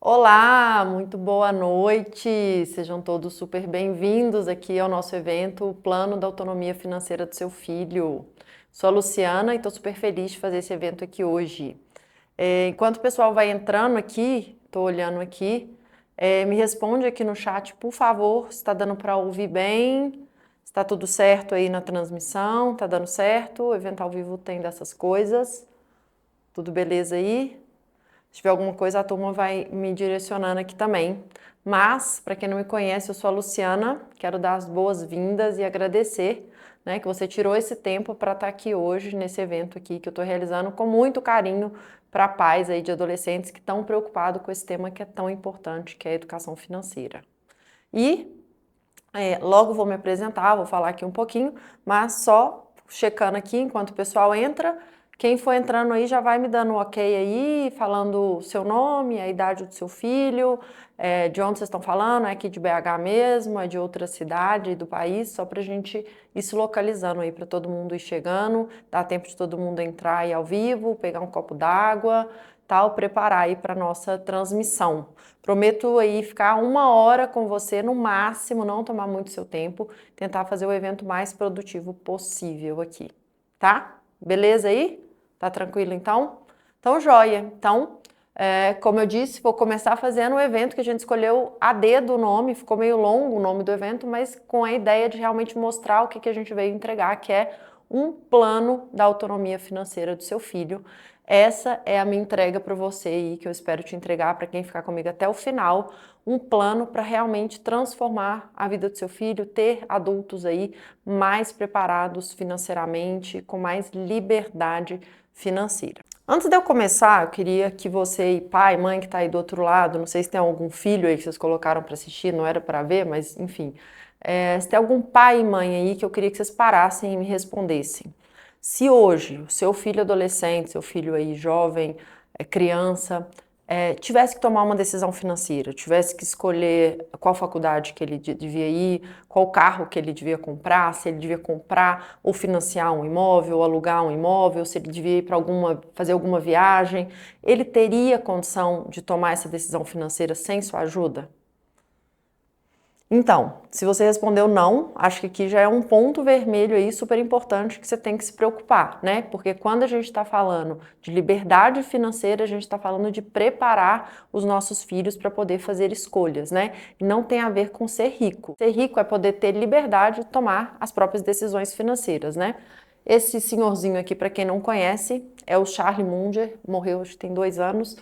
Olá, muito boa noite. Sejam todos super bem-vindos aqui ao nosso evento o Plano da Autonomia Financeira do Seu Filho. Sou a Luciana e estou super feliz de fazer esse evento aqui hoje. Enquanto o pessoal vai entrando aqui, estou olhando aqui, me responde aqui no chat, por favor, se está dando para ouvir bem, se está tudo certo aí na transmissão, está dando certo, o evento ao vivo tem dessas coisas, tudo beleza aí? Se tiver alguma coisa, a turma vai me direcionando aqui também. Mas, para quem não me conhece, eu sou a Luciana, quero dar as boas-vindas e agradecer, né, que você tirou esse tempo para estar aqui hoje, nesse evento aqui que eu estou realizando com muito carinho para pais aí de adolescentes que estão preocupados com esse tema que é tão importante, que é a educação financeira. E logo vou me apresentar, vou falar aqui um pouquinho, mas só checando aqui enquanto o pessoal entra. Quem for entrando aí já vai me dando um ok aí, falando o seu nome, a idade do seu filho, de onde vocês estão falando, é aqui de BH mesmo, é de outra cidade do país, só pra gente ir se localizando aí, para todo mundo ir chegando, dá tempo de todo mundo entrar aí ao vivo, pegar um copo d'água, tal, preparar aí para nossa transmissão. Prometo aí ficar 1 hora com você no máximo, não tomar muito seu tempo, tentar fazer o evento mais produtivo possível aqui, tá? Beleza aí? Tá tranquilo então? Então, joia. Então, como eu disse, vou começar fazendo o evento que a gente escolheu a dedo o nome, ficou meio longo o nome do evento, mas com a ideia de realmente mostrar o que a gente veio entregar, que é um plano da autonomia financeira do seu filho. Essa é a minha entrega para você aí, que eu espero te entregar para quem ficar comigo até o final, um plano para realmente transformar a vida do seu filho, ter adultos aí mais preparados financeiramente, com mais liberdade financeira. Antes de eu começar, eu queria que você, pai, mãe que está aí do outro lado, não sei se tem algum filho aí que vocês colocaram para assistir, não era para ver, mas enfim, se tem algum pai e mãe aí que eu queria que vocês parassem e me respondessem. Se hoje o seu filho adolescente, seu filho aí jovem, criança, tivesse que tomar uma decisão financeira, tivesse que escolher qual faculdade que ele devia ir, qual carro que ele devia comprar, se ele devia comprar ou financiar um imóvel, ou alugar um imóvel, se ele devia ir para fazer alguma viagem, ele teria condição de tomar essa decisão financeira sem sua ajuda? Então, se você respondeu não, acho que aqui já é um ponto vermelho aí super importante que você tem que se preocupar, né? Porque quando a gente está falando de liberdade financeira, a gente está falando de preparar os nossos filhos para poder fazer escolhas, né? E não tem a ver com ser rico. Ser rico é poder ter liberdade de tomar as próprias decisões financeiras, né? Esse senhorzinho aqui, para quem não conhece, é o Charlie Munger, morreu acho que tem 2 anos,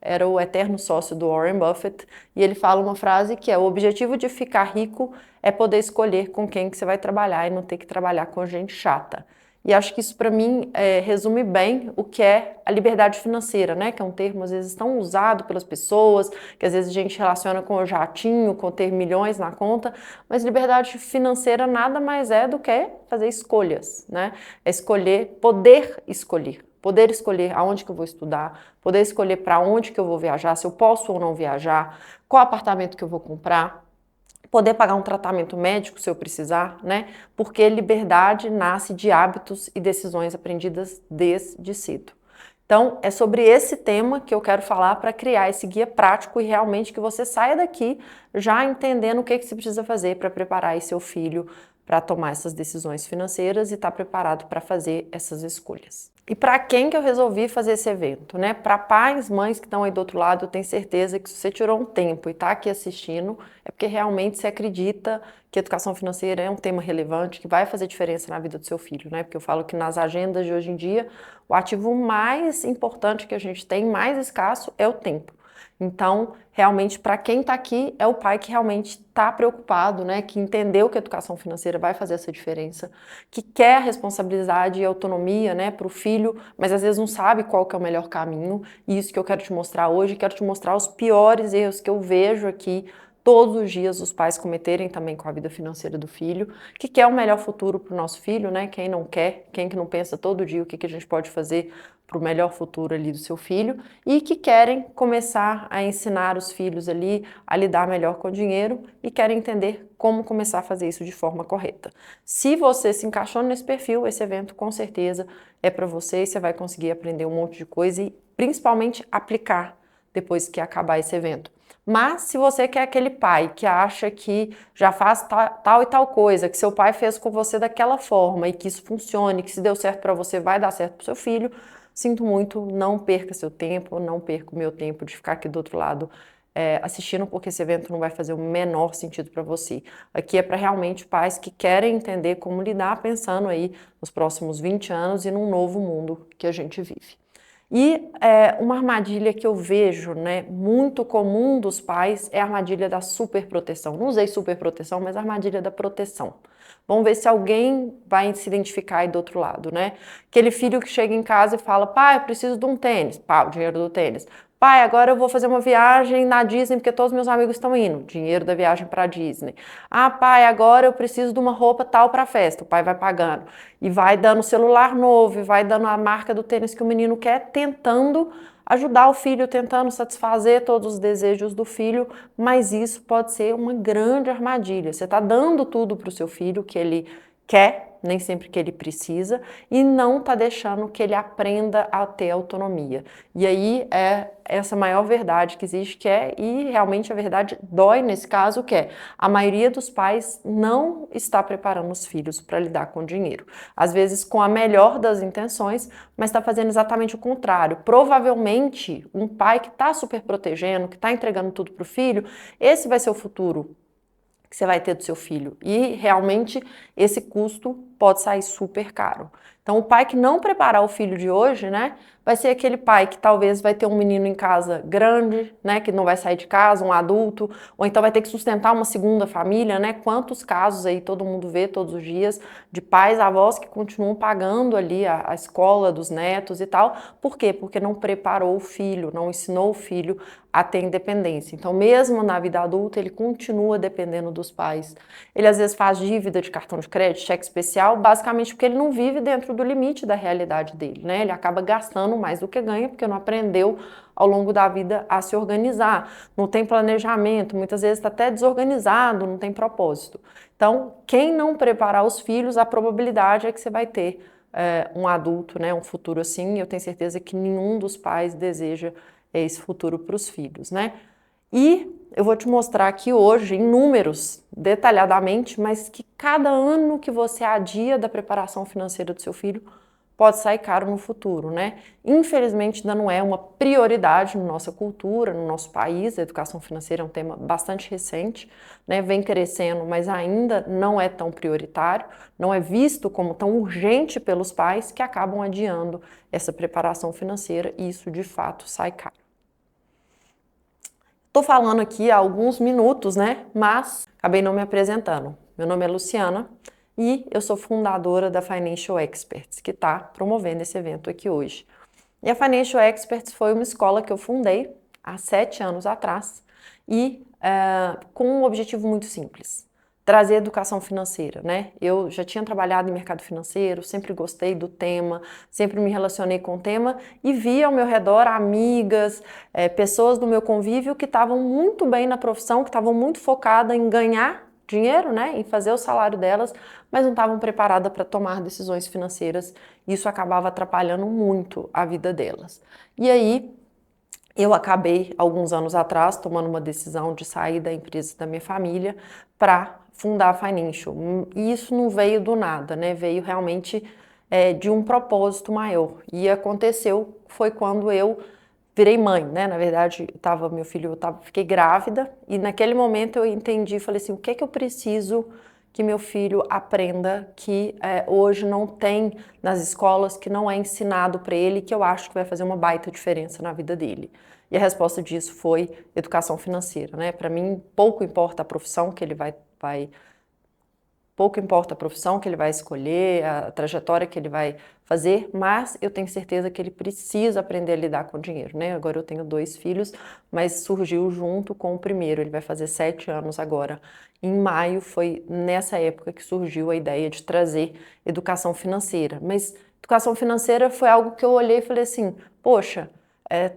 era o eterno sócio do Warren Buffett, e ele fala uma frase que é: o objetivo de ficar rico é poder escolher com quem que você vai trabalhar e não ter que trabalhar com gente chata. E acho que isso para mim resume bem o que é a liberdade financeira, né? Que é um termo às vezes tão usado pelas pessoas, que às vezes a gente relaciona com o jatinho, com ter milhões na conta, mas liberdade financeira nada mais é do que fazer escolhas, né? É escolher, poder escolher aonde que eu vou estudar, poder escolher para onde que eu vou viajar, se eu posso ou não viajar, qual apartamento que eu vou comprar, poder pagar um tratamento médico se eu precisar, né? Porque liberdade nasce de hábitos e decisões aprendidas desde cedo. Então, é sobre esse tema que eu quero falar para criar esse guia prático e realmente que você saia daqui já entendendo o que você precisa fazer para preparar seu filho para tomar essas decisões financeiras e estar preparado para fazer essas escolhas. E para quem que eu resolvi fazer esse evento, né? Para pais, mães que estão aí do outro lado, eu tenho certeza que se você tirou um tempo e está aqui assistindo, é porque realmente você acredita que educação financeira é um tema relevante, que vai fazer diferença na vida do seu filho, né? Porque eu falo que nas agendas de hoje em dia, o ativo mais importante que a gente tem, mais escasso, é o tempo. Então, realmente, para quem está aqui, é o pai que realmente está preocupado, né? Que entendeu que a educação financeira vai fazer essa diferença, que quer a responsabilidade e autonomia, né, para o filho, mas às vezes não sabe qual que é o melhor caminho. E isso que eu quero te mostrar hoje, quero te mostrar os piores erros que eu vejo aqui todos os dias os pais cometerem também com a vida financeira do filho, que quer o melhor futuro para o nosso filho, né? Quem não quer, quem que não pensa todo dia o que a gente pode fazer para o melhor futuro ali do seu filho e que querem começar a ensinar os filhos ali a lidar melhor com o dinheiro e querem entender como começar a fazer isso de forma correta. Se você se encaixou nesse perfil, esse evento com certeza é para você e você vai conseguir aprender um monte de coisa e principalmente aplicar depois que acabar esse evento. Mas se você quer aquele pai que acha que já faz tal e tal coisa, que seu pai fez com você daquela forma e que isso funcione, que se deu certo para você vai dar certo para seu filho, sinto muito, não perca seu tempo, não perca o meu tempo de ficar aqui do outro lado assistindo, porque esse evento não vai fazer o menor sentido para você. Aqui é para realmente pais que querem entender como lidar pensando aí nos próximos 20 anos e num novo mundo que a gente vive. E uma armadilha que eu vejo, né, muito comum dos pais é a armadilha da superproteção. Não usei superproteção, mas a armadilha da proteção. Vamos ver se alguém vai se identificar aí do outro lado, né? Aquele filho que chega em casa e fala, pai, eu preciso de um tênis. Pá, o dinheiro do tênis. Pai, agora eu vou fazer uma viagem na Disney porque todos meus amigos estão indo. Dinheiro da viagem para a Disney. Ah, pai, agora eu preciso de uma roupa tal para festa. O pai vai pagando. E vai dando celular novo, e vai dando a marca do tênis que o menino quer, tentando ajudar o filho, tentando satisfazer todos os desejos do filho, mas isso pode ser uma grande armadilha. Você está dando tudo para o seu filho que ele quer, nem sempre que ele precisa, e não está deixando que ele aprenda a ter autonomia. E aí é essa maior verdade que existe, que é, e realmente a verdade dói nesse caso, que é a maioria dos pais não está preparando os filhos para lidar com o dinheiro. Às vezes com a melhor das intenções, mas está fazendo exatamente o contrário. Provavelmente um pai que está super protegendo, que está entregando tudo para o filho, esse vai ser o futuro que você vai ter do seu filho. E realmente esse custo pode sair super caro. Então, o pai que não preparar o filho de hoje, né, vai ser aquele pai que talvez vai ter um menino em casa grande, né, que não vai sair de casa, um adulto, ou então vai ter que sustentar uma segunda família, né? Quantos casos aí todo mundo vê todos os dias de pais, avós que continuam pagando ali a escola dos netos e tal. Por quê? Porque não preparou o filho, não ensinou o filho a ter independência. Então, mesmo na vida adulta, ele continua dependendo dos pais. Ele às vezes faz dívida de cartão de crédito, cheque especial, basicamente porque ele não vive dentro do limite da realidade dele, né? Ele acaba gastando mais do que ganha porque não aprendeu ao longo da vida a se organizar, não tem planejamento, muitas vezes está até desorganizado, não tem propósito. Então, quem não preparar os filhos, a probabilidade é que você vai ter um adulto, né, um futuro assim, e eu tenho certeza que nenhum dos pais deseja esse futuro para os filhos, né? E eu vou te mostrar aqui hoje, em números, detalhadamente, mas que cada ano que você adia da preparação financeira do seu filho pode sair caro no futuro, né? Infelizmente, ainda não é uma prioridade na nossa cultura, no nosso país. A educação financeira é um tema bastante recente, né? Vem crescendo, mas ainda não é tão prioritário, não é visto como tão urgente pelos pais que acabam adiando essa preparação financeira e isso, de fato, sai caro. Estou falando aqui há alguns minutos, né? Mas acabei não me apresentando. Meu nome é Luciana e eu sou fundadora da Financial Experts, que está promovendo esse evento aqui hoje. E a Financial Experts foi uma escola que eu fundei há 7 anos atrás e com um objetivo muito simples: trazer educação financeira, né? Eu já tinha trabalhado em mercado financeiro, sempre gostei do tema, sempre me relacionei com o tema e vi ao meu redor amigas, pessoas do meu convívio que estavam muito bem na profissão, que estavam muito focadas em ganhar dinheiro, né? Em fazer o salário delas, mas não estavam preparadas para tomar decisões financeiras. Isso acabava atrapalhando muito a vida delas. E aí, eu acabei, alguns anos atrás, tomando uma decisão de sair da empresa da minha família para fundar a Financial. E isso não veio do nada, né? Veio realmente de um propósito maior. E aconteceu, foi quando eu virei mãe, né? Na verdade, fiquei grávida e naquele momento eu entendi, falei assim, o que é que eu preciso que meu filho aprenda que hoje não tem nas escolas, que não é ensinado para ele, que eu acho que vai fazer uma baita diferença na vida dele. E a resposta disso foi educação financeira, né? Para mim, pouco importa a profissão que ele pouco importa a profissão que ele vai escolher, a trajetória que ele vai fazer, mas eu tenho certeza que ele precisa aprender a lidar com o dinheiro, né? Agora eu tenho 2 filhos, mas surgiu junto com o primeiro, ele vai fazer 7 anos agora. Em maio foi nessa época que surgiu a ideia de trazer educação financeira. Mas educação financeira foi algo que eu olhei e falei assim, poxa,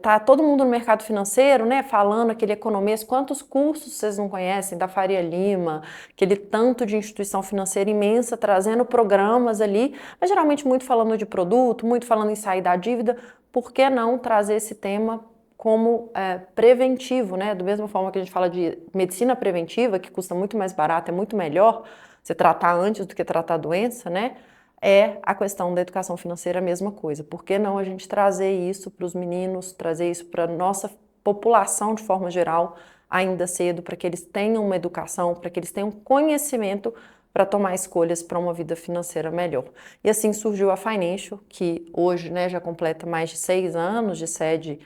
tá todo mundo no mercado financeiro, né, falando aquele economês, quantos cursos vocês não conhecem da Faria Lima, aquele tanto de instituição financeira imensa, trazendo programas ali, mas geralmente muito falando de produto, muito falando em sair da dívida. Por que não trazer esse tema como preventivo, né? Da mesma forma que a gente fala de medicina preventiva, que custa muito mais barato, é muito melhor você tratar antes do que tratar a doença, né? É a questão da educação financeira a mesma coisa. Por que não a gente trazer isso para os meninos, trazer isso para a nossa população de forma geral ainda cedo, para que eles tenham uma educação, para que eles tenham conhecimento para tomar escolhas para uma vida financeira melhor. E assim surgiu a Financial, que hoje, né, já completa mais de 6 anos de sede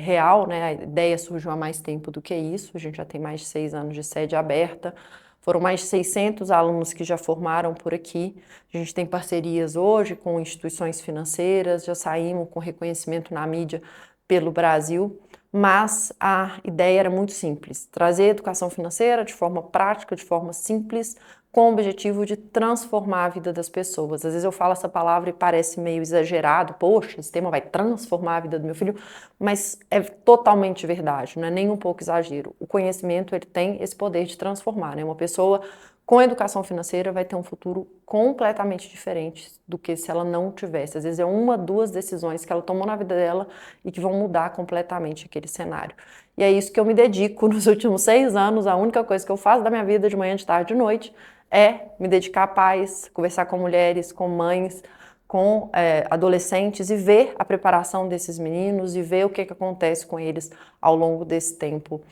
real, né? A ideia surgiu há mais tempo do que isso, a gente já tem mais de 6 anos de sede aberta. Foram mais de 600 alunos que já formaram por aqui. A gente tem parcerias hoje com instituições financeiras, já saímos com reconhecimento na mídia pelo Brasil, mas a ideia era muito simples: trazer educação financeira de forma prática, de forma simples, com o objetivo de transformar a vida das pessoas. Às vezes eu falo essa palavra e parece meio exagerado, poxa, esse tema vai transformar a vida do meu filho, mas é totalmente verdade, não é nem um pouco exagero. O conhecimento, ele tem esse poder de transformar, né? Uma pessoa com educação financeira vai ter um futuro completamente diferente do que se ela não tivesse. Às vezes é uma, duas decisões que ela tomou na vida dela e que vão mudar completamente aquele cenário. E é isso que eu me dedico nos últimos 6 anos. A única coisa que eu faço da minha vida de manhã, de tarde, de noite é me dedicar a pais, conversar com mulheres, com mães, com adolescentes e ver a preparação desses meninos e ver o que acontece com eles ao longo desse tempo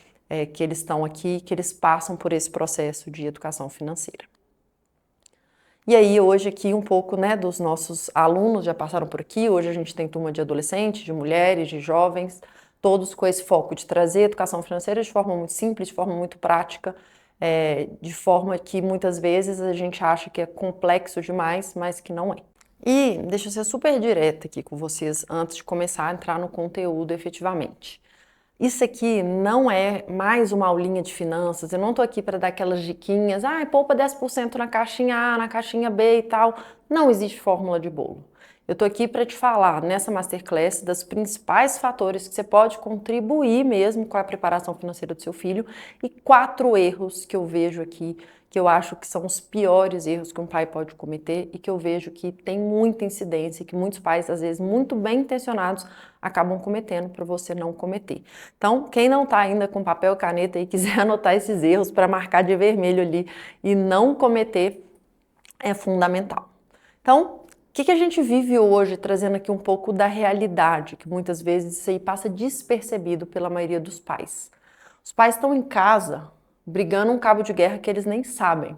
que eles estão aqui, que eles passam por esse processo de educação financeira. E aí hoje aqui um pouco, né, dos nossos alunos já passaram por aqui. Hoje a gente tem turma de adolescentes, de mulheres, de jovens, todos com esse foco de trazer educação financeira de forma muito simples, de forma muito prática, de forma que muitas vezes a gente acha que é complexo demais, mas que não é. E deixa eu ser super direta aqui com vocês antes de começar a entrar no conteúdo efetivamente. Isso aqui não é mais uma aulinha de finanças, eu não tô aqui para dar aquelas diquinhas, poupa 10% na caixinha A, na caixinha B e tal. Não existe fórmula de bolo. Eu tô aqui para te falar nessa masterclass dos principais fatores que você pode contribuir mesmo com a preparação financeira do seu filho e 4 erros que eu vejo aqui, que eu acho que são os piores erros que um pai pode cometer e que eu vejo que tem muita incidência, que muitos pais, às vezes muito bem intencionados, acabam cometendo para você não cometer. Então, quem não está ainda com papel e caneta e quiser anotar esses erros para marcar de vermelho ali e não cometer, é fundamental. Então, o que a gente vive hoje, trazendo aqui um pouco da realidade, que muitas vezes isso aí passa despercebido pela maioria dos pais. Os pais estão em casa brigando um cabo de guerra que eles nem sabem.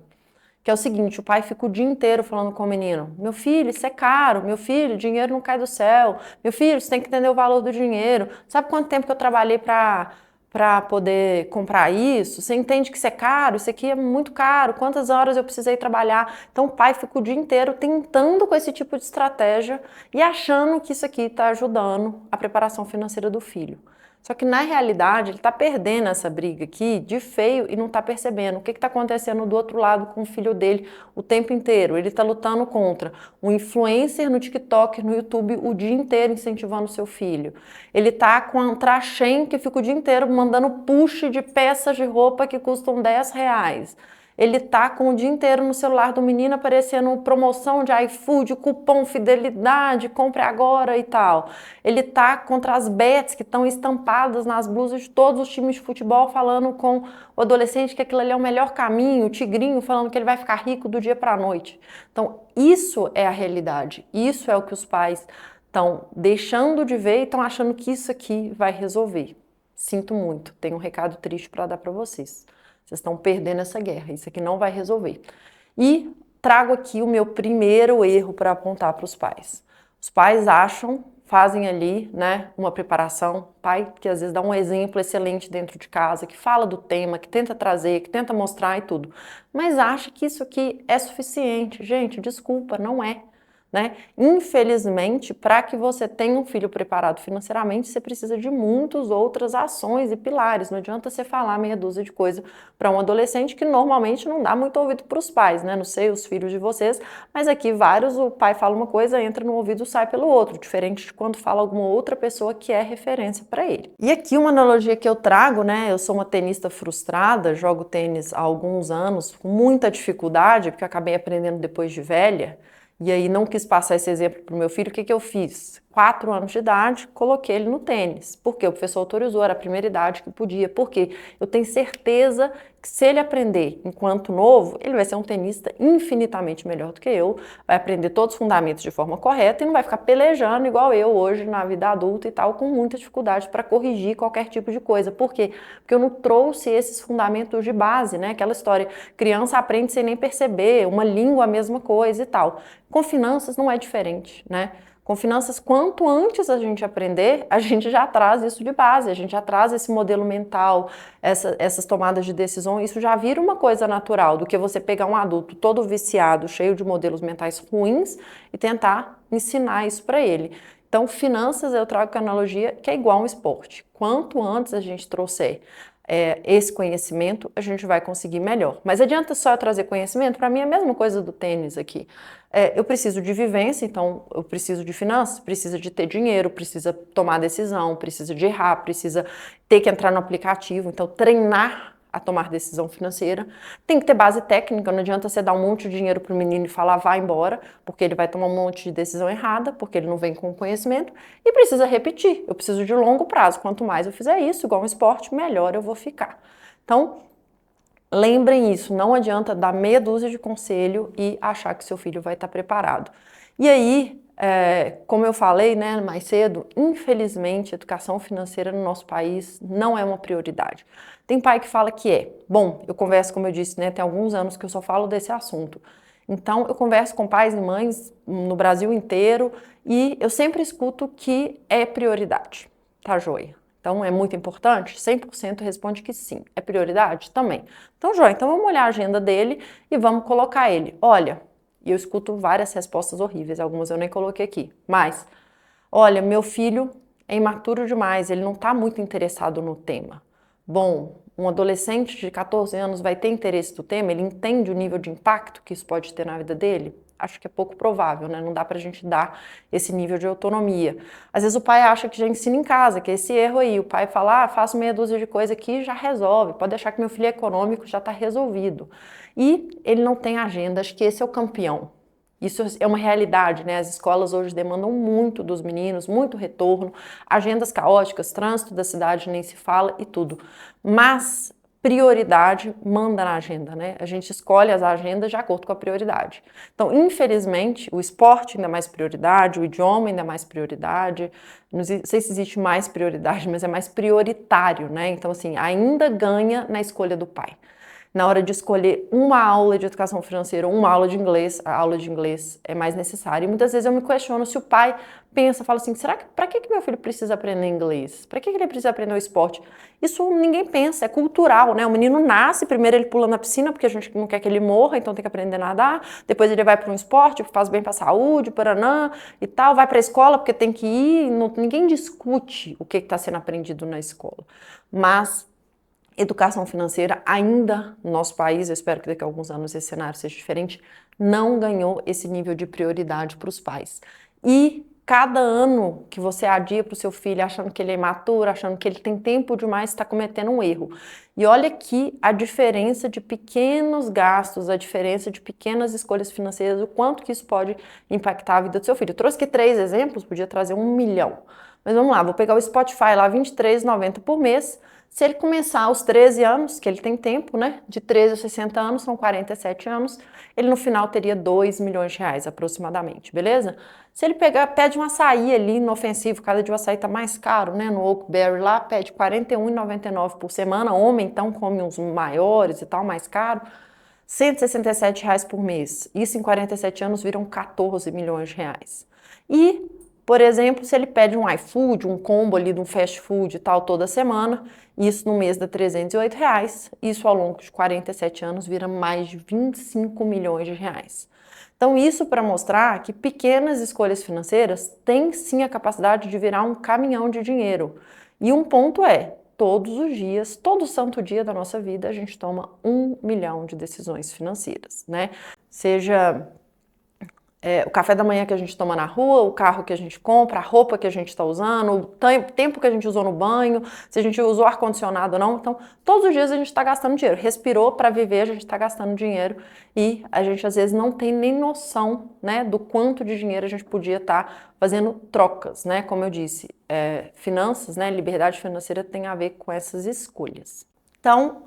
Que é o seguinte, o pai fica o dia inteiro falando com o menino: meu filho, isso é caro, meu filho, dinheiro não cai do céu, meu filho, você tem que entender o valor do dinheiro. Sabe quanto tempo que eu trabalhei para poder comprar isso? Você entende que isso é caro? Isso aqui é muito caro. Quantas horas eu precisei trabalhar? Então o pai fica o dia inteiro tentando com esse tipo de estratégia e achando que isso aqui está ajudando a preparação financeira do filho. Só que na realidade ele está perdendo essa briga aqui de feio e não está percebendo o que está acontecendo do outro lado com o filho dele o tempo inteiro. Ele está lutando contra um influencer no TikTok, no YouTube, o dia inteiro incentivando o seu filho. Ele está com a Trachem que fica o dia inteiro mandando push de peças de roupa que custam R$10. Ele tá com o dia inteiro no celular do menino aparecendo promoção de iFood, cupom fidelidade, compre agora e tal. Ele tá contra as bets que estão estampadas nas blusas de todos os times de futebol, falando com o adolescente que aquilo ali é o melhor caminho, o tigrinho falando que ele vai ficar rico do dia para a noite. Então, isso é a realidade. Isso é o que os pais estão deixando de ver e estão achando que isso aqui vai resolver. Sinto muito, tenho um recado triste para dar para vocês. Vocês estão perdendo essa guerra, isso aqui não vai resolver. E trago aqui o meu primeiro erro para apontar para os pais. Os pais acham, fazem ali, né, uma preparação, pai que às vezes dá um exemplo excelente dentro de casa, que fala do tema, que tenta trazer, que tenta mostrar e tudo, mas acha que isso aqui é suficiente. Gente, desculpa, não é. Né? Infelizmente, para que você tenha um filho preparado financeiramente, você precisa de muitas outras ações e pilares. Não adianta você falar meia dúzia de coisa para um adolescente que normalmente não dá muito ouvido para os pais, né? Não sei os filhos de vocês, mas aqui vários, o pai fala uma coisa, entra no ouvido, sai pelo outro, diferente de quando fala alguma outra pessoa que é referência para ele. E aqui uma analogia que eu trago, né? Eu sou uma tenista frustrada, jogo tênis há alguns anos, com muita dificuldade, porque eu acabei aprendendo depois de velha. E aí não quis passar esse exemplo para o meu filho. O que eu fiz? 4 anos de idade, coloquei ele no tênis. Porque o professor autorizou, era a primeira idade que podia. Porque eu tenho certeza que se ele aprender enquanto novo, ele vai ser um tenista infinitamente melhor do que eu, vai aprender todos os fundamentos de forma correta e não vai ficar pelejando igual eu hoje na vida adulta e tal, com muita dificuldade para corrigir qualquer tipo de coisa. Por quê? Porque eu não trouxe esses fundamentos de base, né? Aquela história, criança aprende sem nem perceber, uma língua a mesma coisa e tal. Com finanças não é diferente, né? Com finanças, quanto antes a gente aprender, a gente já traz isso de base, a gente já traz esse modelo mental, essas tomadas de decisão, isso já vira uma coisa natural do que você pegar um adulto todo viciado, cheio de modelos mentais ruins e tentar ensinar isso para ele. Então, finanças eu trago com a analogia que é igual um esporte. Quanto antes a gente trouxer esse conhecimento, a gente vai conseguir melhor. Mas adianta só eu trazer conhecimento? Para mim é a mesma coisa do tênis aqui. Eu preciso de vivência, então eu preciso de finanças, precisa de ter dinheiro, precisa tomar decisão, precisa de errar, precisa ter que entrar no aplicativo, então treinar a tomar decisão financeira. Tem que ter base técnica, não adianta você dar um monte de dinheiro para o menino e falar vá embora, porque ele vai tomar um monte de decisão errada, porque ele não vem com conhecimento, e precisa repetir. Eu preciso de longo prazo, quanto mais eu fizer isso, igual um esporte, melhor eu vou ficar. Então, lembrem isso, não adianta dar meia dúzia de conselho e achar que seu filho vai estar preparado. E aí, como eu falei, né, mais cedo, infelizmente, a educação financeira no nosso país não é uma prioridade. Tem pai que fala que é. Bom, eu converso, como eu disse, né, tem alguns anos que eu só falo desse assunto. Então, eu converso com pais e mães no Brasil inteiro e eu sempre escuto que é prioridade, tá joia? Então, é muito importante? 100% responde que sim. É prioridade? Também. Então, joia, então vamos olhar a agenda dele e vamos colocar ele. Olha, e eu escuto várias respostas horríveis, algumas eu nem coloquei aqui, mas, olha, meu filho é imaturo demais, ele não está muito interessado no tema. Bom, um adolescente de 14 anos vai ter interesse no tema? Ele entende o nível de impacto que isso pode ter na vida dele? Acho que é pouco provável, né? Não dá pra gente dar esse nível de autonomia. Às vezes o pai acha que já ensina em casa, que é esse erro aí. O pai fala, faço meia dúzia de coisa aqui e já resolve. Pode deixar que meu filho é econômico, já está resolvido. E ele não tem agenda, acho que esse é o campeão. Isso é uma realidade, né? As escolas hoje demandam muito dos meninos, muito retorno, agendas caóticas, trânsito da cidade nem se fala e tudo. Mas prioridade manda na agenda, né? A gente escolhe as agendas de acordo com a prioridade. Então, infelizmente, o esporte ainda é mais prioridade, o idioma ainda é mais prioridade, não sei se existe mais prioridade, mas é mais prioritário, né? Então, assim, ainda ganha na escolha do pai. Na hora de escolher uma aula de educação financeira ou uma aula de inglês, a aula de inglês é mais necessária. E muitas vezes eu me questiono se o pai pensa, fala assim, será que para que meu filho precisa aprender inglês? Para que ele precisa aprender o esporte? Isso ninguém pensa, é cultural, né? O menino nasce, primeiro ele pula na piscina porque a gente não quer que ele morra, então tem que aprender a nadar. Depois ele vai para um esporte, faz bem para a saúde, paranã e tal, vai para a escola porque tem que ir. Ninguém discute o que está sendo aprendido na escola. Mas educação financeira ainda no nosso país, eu espero que daqui a alguns anos esse cenário seja diferente, não ganhou esse nível de prioridade para os pais. E cada ano que você adia para o seu filho achando que ele é imaturo, achando que ele tem tempo demais, está cometendo um erro. E olha aqui a diferença de pequenos gastos, a diferença de pequenas escolhas financeiras, o quanto que isso pode impactar a vida do seu filho. Eu trouxe aqui 3 exemplos, podia trazer 1 milhão. Mas vamos lá, vou pegar o Spotify lá, R$ 23,90 por mês. Se ele começar aos 13 anos, que ele tem tempo, né? De 13 a 60 anos, são 47 anos, ele no final teria 2 milhões de reais aproximadamente, beleza? Se ele pede um açaí ali inofensivo, cada dia o açaí tá mais caro, né? No Oakberry lá, pede R$ 41,99 por semana, homem então come uns maiores e tal, mais caro, R$ 167 reais por mês. Isso em 47 anos viram 14 milhões de reais. E, por exemplo, se ele pede um iFood, um combo ali de um fast food e tal toda semana, isso no mês dá R$ 308 reais, isso ao longo de 47 anos vira mais de 25 milhões de reais. Então isso para mostrar que pequenas escolhas financeiras têm sim a capacidade de virar um caminhão de dinheiro. E um ponto é, todos os dias, todo santo dia da nossa vida, a gente toma 1 milhão de decisões financeiras, né? Seja o café da manhã que a gente toma na rua, o carro que a gente compra, a roupa que a gente está usando, o tempo que a gente usou no banho, se a gente usou ar-condicionado ou não. Então, todos os dias a gente está gastando dinheiro. Respirou para viver, a gente está gastando dinheiro e a gente às vezes não tem nem noção, né, do quanto de dinheiro a gente podia estar fazendo trocas, né? Como eu disse, finanças, né, liberdade financeira tem a ver com essas escolhas. Então,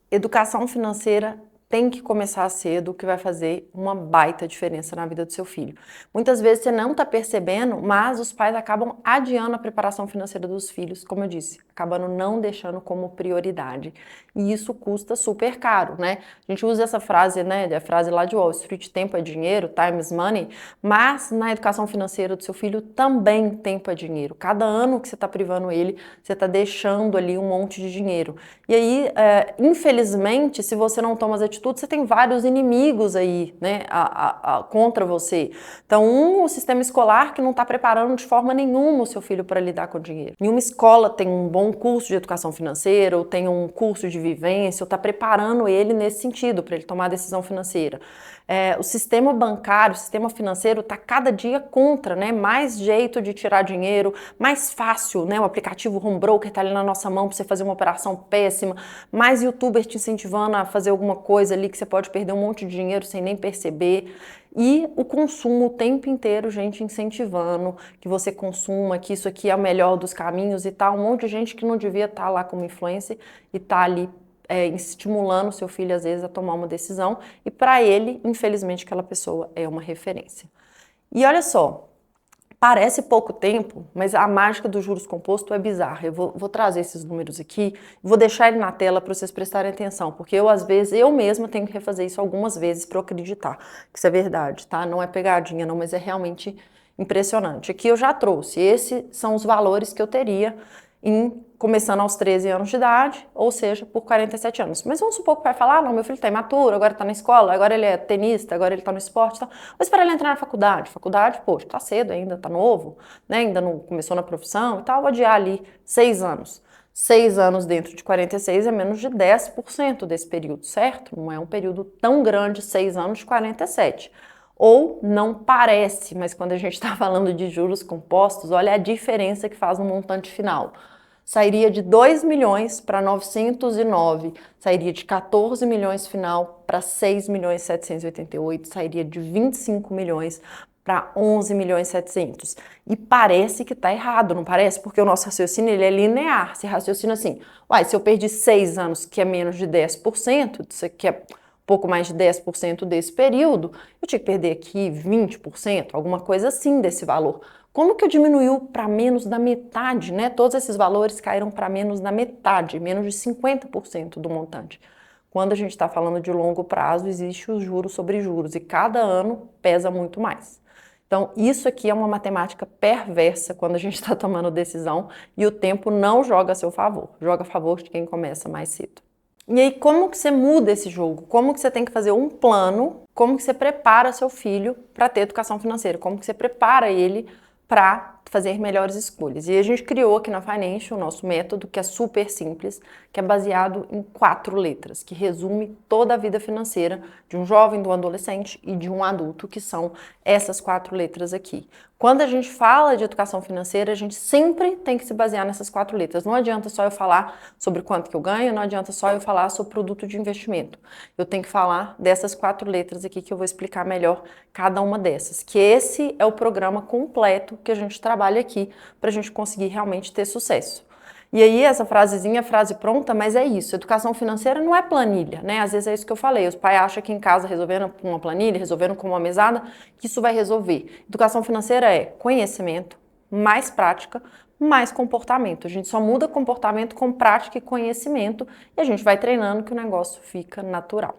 educação financeira tem que começar cedo, que vai fazer uma baita diferença na vida do seu filho. Muitas vezes você não está percebendo, mas os pais acabam adiando a preparação financeira dos filhos, como eu disse, acabando não deixando como prioridade. E isso custa super caro, né? A gente usa essa frase, né, a frase lá de Wall Street, tempo é dinheiro, time is money, mas na educação financeira do seu filho também tempo é dinheiro. Cada ano que você está privando ele, você está deixando ali um monte de dinheiro. E aí, infelizmente, se você não toma as atitudes, você tem vários inimigos aí, né, contra você. Então, o sistema escolar que não está preparando de forma nenhuma o seu filho para lidar com o dinheiro. Nenhuma escola tem um bom curso de educação financeira, ou tem um curso de vivência, ou está preparando ele nesse sentido, para ele tomar decisão financeira. O sistema bancário, o sistema financeiro está cada dia contra, né? Mais jeito de tirar dinheiro, mais fácil, né? O aplicativo Home Broker está ali na nossa mão para você fazer uma operação péssima, mais youtuber te incentivando a fazer alguma coisa ali que você pode perder um monte de dinheiro sem nem perceber. E o consumo o tempo inteiro, gente incentivando que você consuma, que isso aqui é o melhor dos caminhos e tal. Um monte de gente que não devia estar lá como influencer e tá ali estimulando o seu filho, às vezes, a tomar uma decisão, e para ele, infelizmente, aquela pessoa é uma referência. E olha só, parece pouco tempo, mas a mágica dos juros compostos é bizarra. Eu vou trazer esses números aqui, vou deixar ele na tela para vocês prestarem atenção, porque às vezes, eu mesma tenho que refazer isso algumas vezes para eu acreditar que isso é verdade, tá? Não é pegadinha, não, mas é realmente impressionante. Aqui eu já trouxe, esses são os valores que eu teria começando aos 13 anos de idade, ou seja, por 47 anos. Mas vamos supor que o pai falar, não, meu filho está imaturo, agora está na escola, agora ele é tenista, agora ele está no esporte, tá. Mas para ele entrar na faculdade, poxa, está cedo ainda, está novo, né, ainda não começou na profissão e tal, vou adiar ali 6 anos. 6 anos dentro de 46 é menos de 10% desse período, certo? Não é um período tão grande, 6 anos de 47. Ou não parece, mas quando a gente está falando de juros compostos, olha a diferença que faz no montante final. Sairia de 2 milhões para 909, sairia de 14 milhões final para 6 milhões 788, sairia de 25 milhões para 11 milhões 700. E parece que está errado, não parece? Porque o nosso raciocínio ele é linear, se raciocina assim, uai, se eu perdi 6 anos, que é menos de 10%, isso aqui é pouco mais de 10% desse período, eu tinha que perder aqui 20%, alguma coisa assim desse valor. Como que eu diminuiu para menos da metade, né? Todos esses valores caíram para menos da metade, menos de 50% do montante. Quando a gente está falando de longo prazo, existe os juros sobre juros e cada ano pesa muito mais. Então, isso aqui é uma matemática perversa quando a gente está tomando decisão e o tempo não joga a seu favor, joga a favor de quem começa mais cedo. E aí, como que você muda esse jogo? Como que você tem que fazer um plano? Como que você prepara seu filho para ter educação financeira? Como que você prepara ele para fazer melhores escolhas? E a gente criou aqui na Financial o nosso método, que é super simples, que é baseado em 4 letras, que resume toda a vida financeira de um jovem, de um adolescente e de um adulto, que são essas 4 letras aqui. Quando a gente fala de educação financeira, a gente sempre tem que se basear nessas 4 letras. Não adianta só eu falar sobre quanto que eu ganho, não adianta só eu falar sobre produto de investimento. Eu tenho que falar dessas 4 letras aqui que eu vou explicar melhor cada uma dessas. Que esse é o programa completo que a gente trabalha aqui para a gente conseguir realmente ter sucesso. E aí essa frasezinha, frase pronta, mas é isso, educação financeira não é planilha, né? Às vezes é isso que eu falei, os pais acham que em casa resolvendo com uma planilha, resolvendo com uma mesada, que isso vai resolver. Educação financeira é conhecimento, mais prática, mais comportamento. A gente só muda comportamento com prática e conhecimento e a gente vai treinando que o negócio fica natural.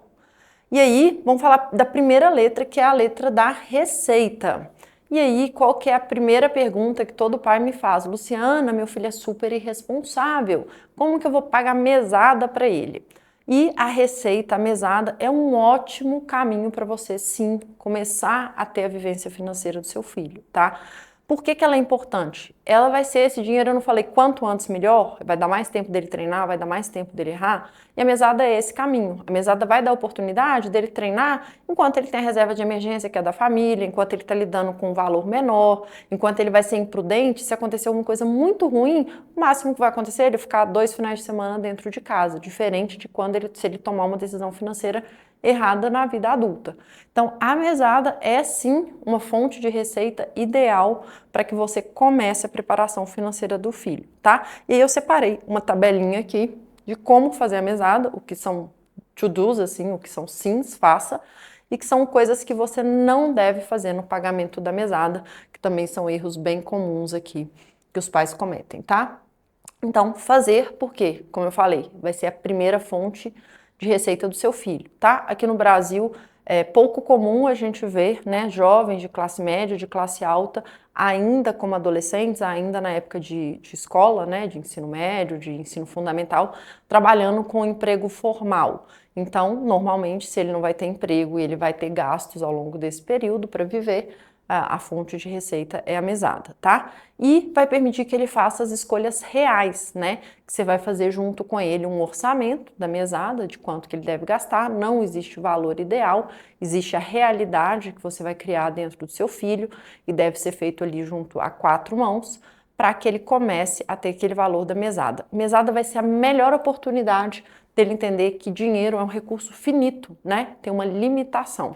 E aí, vamos falar da primeira letra, que é a letra da receita. E aí, qual que é a primeira pergunta que todo pai me faz? Luciana, meu filho é super irresponsável. Como que eu vou pagar mesada para ele? E a receita, a mesada, é um ótimo caminho para você, sim, começar a ter a vivência financeira do seu filho, tá? Por que que ela é importante? Ela vai ser esse dinheiro, eu não falei quanto antes melhor, vai dar mais tempo dele treinar, vai dar mais tempo dele errar, e a mesada é esse caminho. A mesada vai dar a oportunidade dele treinar enquanto ele tem a reserva de emergência, que é da família, enquanto ele está lidando com um valor menor, enquanto ele vai ser imprudente, se acontecer alguma coisa muito ruim, o máximo que vai acontecer é ele ficar 2 finais de semana dentro de casa, diferente de quando se ele tomar uma decisão financeira errada na vida adulta. Então, a mesada é sim uma fonte de receita ideal para que você comece a preparação financeira do filho, tá? E aí eu separei uma tabelinha aqui de como fazer a mesada, o que são to-dos, assim, o que são sims, faça, e que são coisas que você não deve fazer no pagamento da mesada, que também são erros bem comuns aqui que os pais cometem, tá? Então, fazer, porque, como eu falei, vai ser a primeira fonte de receita do seu filho, tá? Aqui no Brasil é pouco comum a gente ver, né, jovens de classe média, de classe alta, ainda como adolescentes, ainda na época de escola, né, de ensino médio, de ensino fundamental, trabalhando com emprego formal. Então, normalmente, se ele não vai ter emprego e ele vai ter gastos ao longo desse período para viver, a fonte de receita é a mesada, tá? E vai permitir que ele faça as escolhas reais, né? Que você vai fazer junto com ele um orçamento da mesada, de quanto que ele deve gastar. Não existe o valor ideal, existe a realidade que você vai criar dentro do seu filho e deve ser feito ali junto a 4 mãos para que ele comece a ter aquele valor da mesada. Mesada vai ser a melhor oportunidade dele entender que dinheiro é um recurso finito, né? Tem uma limitação.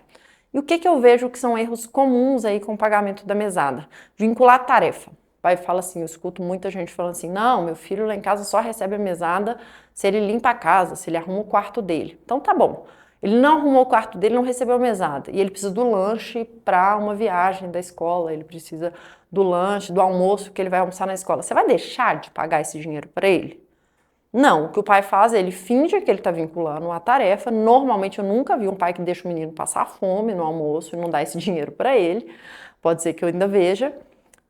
E o que eu vejo que são erros comuns aí com o pagamento da mesada? Vincular a tarefa. O pai fala assim, eu escuto muita gente falando assim, não, meu filho lá em casa só recebe a mesada se ele limpa a casa, se ele arruma o quarto dele. Então tá bom. Ele não arrumou o quarto dele, não recebeu a mesada. E ele precisa do lanche para uma viagem da escola, ele precisa do lanche, do almoço que ele vai almoçar na escola. Você vai deixar de pagar esse dinheiro para ele? Não, o que o pai faz é ele finge que ele está vinculando a tarefa. Normalmente eu nunca vi um pai que deixa o menino passar fome no almoço e não dá esse dinheiro para ele. Pode ser que eu ainda veja.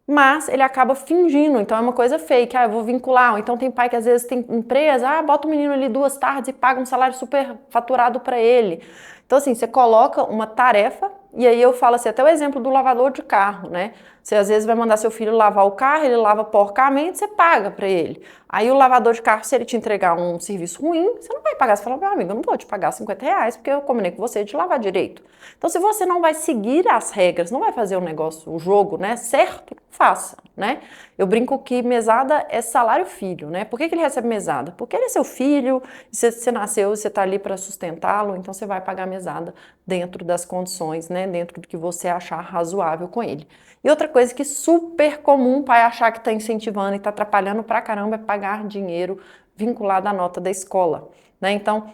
Mas ele acaba fingindo, então é uma coisa fake. Ah, eu vou vincular. Ou então tem pai que às vezes tem empresa, bota o menino ali 2 tardes e paga um salário super faturado para ele. Então assim, você coloca uma tarefa e aí eu falo assim, até o exemplo do lavador de carro, né? Você às vezes vai mandar seu filho lavar o carro, ele lava porcamente, você paga para ele. Aí o lavador de carro, se ele te entregar um serviço ruim, você não vai pagar. Você fala, meu amigo, eu não vou te pagar R$ 50 porque eu combinei com você de lavar direito. Então se você não vai seguir as regras, não vai fazer o negócio, o jogo, né, certo, faça, né? Eu brinco que mesada é salário filho, né? Por que ele recebe mesada? Porque ele é seu filho, você nasceu, você está ali para sustentá-lo, então você vai pagar mesada dentro das condições, né? Dentro do que você achar razoável com ele. E outra coisa que é super comum o pai achar que está incentivando e está atrapalhando pra caramba é pagar dinheiro vinculado à nota da escola, né? Então,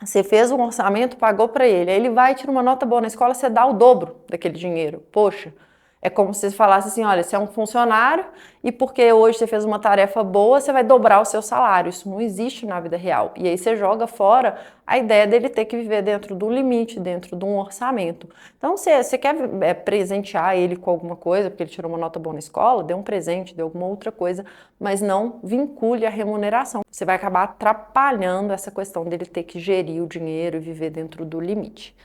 você fez um orçamento, pagou para ele, aí ele vai e tira uma nota boa na escola, você dá o dobro daquele dinheiro. Poxa, é como se você falasse assim, olha, você é um funcionário e porque hoje você fez uma tarefa boa, você vai dobrar o seu salário. Isso não existe na vida real. E aí você joga fora a ideia dele ter que viver dentro do limite, dentro de um orçamento. Então, você quer presentear ele com alguma coisa, porque ele tirou uma nota boa na escola, dê um presente, dê alguma outra coisa, mas não vincule a remuneração. Você vai acabar atrapalhando essa questão dele ter que gerir o dinheiro e viver dentro do limite.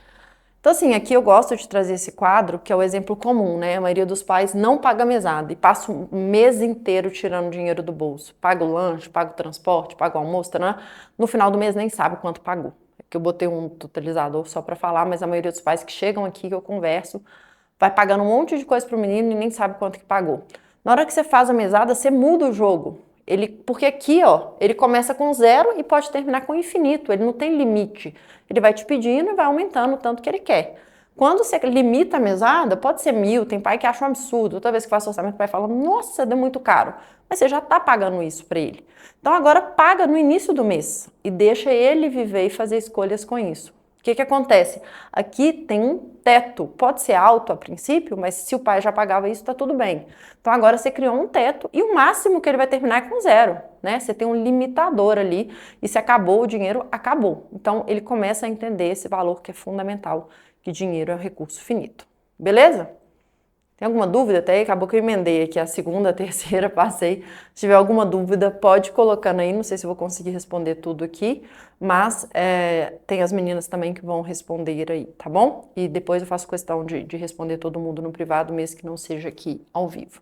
Então, assim, aqui eu gosto de trazer esse quadro, que é o exemplo comum, né? A maioria dos pais não paga mesada e passa o mês inteiro tirando dinheiro do bolso. Paga o lanche, paga o transporte, paga o almoço, né? No final do mês nem sabe quanto pagou. É que eu botei um totalizador só para falar, mas a maioria dos pais que chegam aqui, que eu converso, vai pagando um monte de coisa pro menino e nem sabe quanto que pagou. Na hora que você faz a mesada, você muda o jogo. Porque aqui, ó, ele começa com 0 e pode terminar com infinito, ele não tem limite. Ele vai te pedindo e vai aumentando o tanto que ele quer. Quando você limita a mesada, pode ser 1.000, tem pai que acha um absurdo. Toda vez que faz orçamento, o pai fala, nossa, deu muito caro. Mas você já está pagando isso para ele. Então agora paga no início do mês e deixa ele viver e fazer escolhas com isso. O que acontece? Aqui tem um teto, pode ser alto a princípio, mas se o pai já pagava isso, tá tudo bem. Então agora você criou um teto e o máximo que ele vai terminar é com 0, né? Você tem um limitador ali e se acabou o dinheiro, acabou. Então ele começa a entender esse valor que é fundamental, que dinheiro é um recurso finito. Beleza? Tem alguma dúvida? Até aí acabou que eu emendei aqui a segunda, a terceira, passei. Se tiver alguma dúvida, pode ir colocando aí, não sei se eu vou conseguir responder tudo aqui, mas tem as meninas também que vão responder aí, tá bom? E depois eu faço questão de responder todo mundo no privado, mesmo que não seja aqui ao vivo.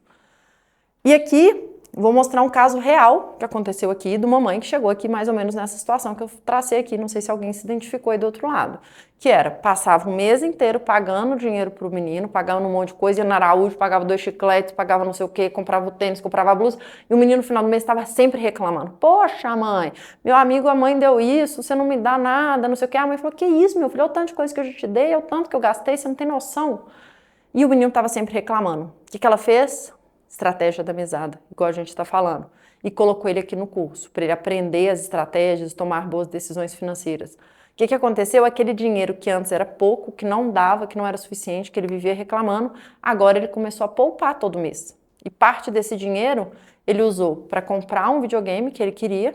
E aqui, vou mostrar um caso real que aconteceu aqui, de uma mãe que chegou aqui mais ou menos nessa situação que eu tracei aqui, não sei se alguém se identificou aí do outro lado, que era, passava o mês inteiro pagando dinheiro pro menino, pagando um monte de coisa, ia na Araújo, pagava 2 chicletes, pagava não sei o quê, comprava o tênis, comprava a blusa, e o menino no final do mês estava sempre reclamando, poxa mãe, meu amigo, a mãe deu isso, você não me dá nada, não sei o quê, a mãe falou, que isso meu filho, é o tanto de coisa que eu já te dei, é o tanto que eu gastei, você não tem noção. E o menino estava sempre reclamando. O que ela fez? Estratégia da mesada, igual a gente está falando. E colocou ele aqui no curso, para ele aprender as estratégias, tomar boas decisões financeiras. O que aconteceu? Aquele dinheiro que antes era pouco, que não dava, que não era suficiente, que ele vivia reclamando, agora ele começou a poupar todo mês. E parte desse dinheiro ele usou para comprar um videogame que ele queria.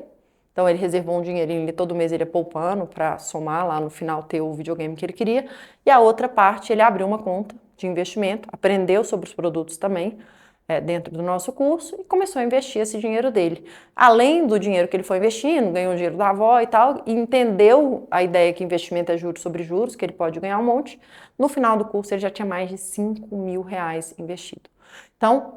Então ele reservou um dinheirinho e todo mês ele ia poupando para somar lá no final ter o videogame que ele queria. E a outra parte ele abriu uma conta de investimento, aprendeu sobre os produtos também, dentro do nosso curso e começou a investir esse dinheiro dele. Além do dinheiro que ele foi investindo, ganhou o dinheiro da avó e tal, e entendeu a ideia que investimento é juros sobre juros, que ele pode ganhar um monte. No final do curso ele já tinha mais de 5 mil reais investido. Então,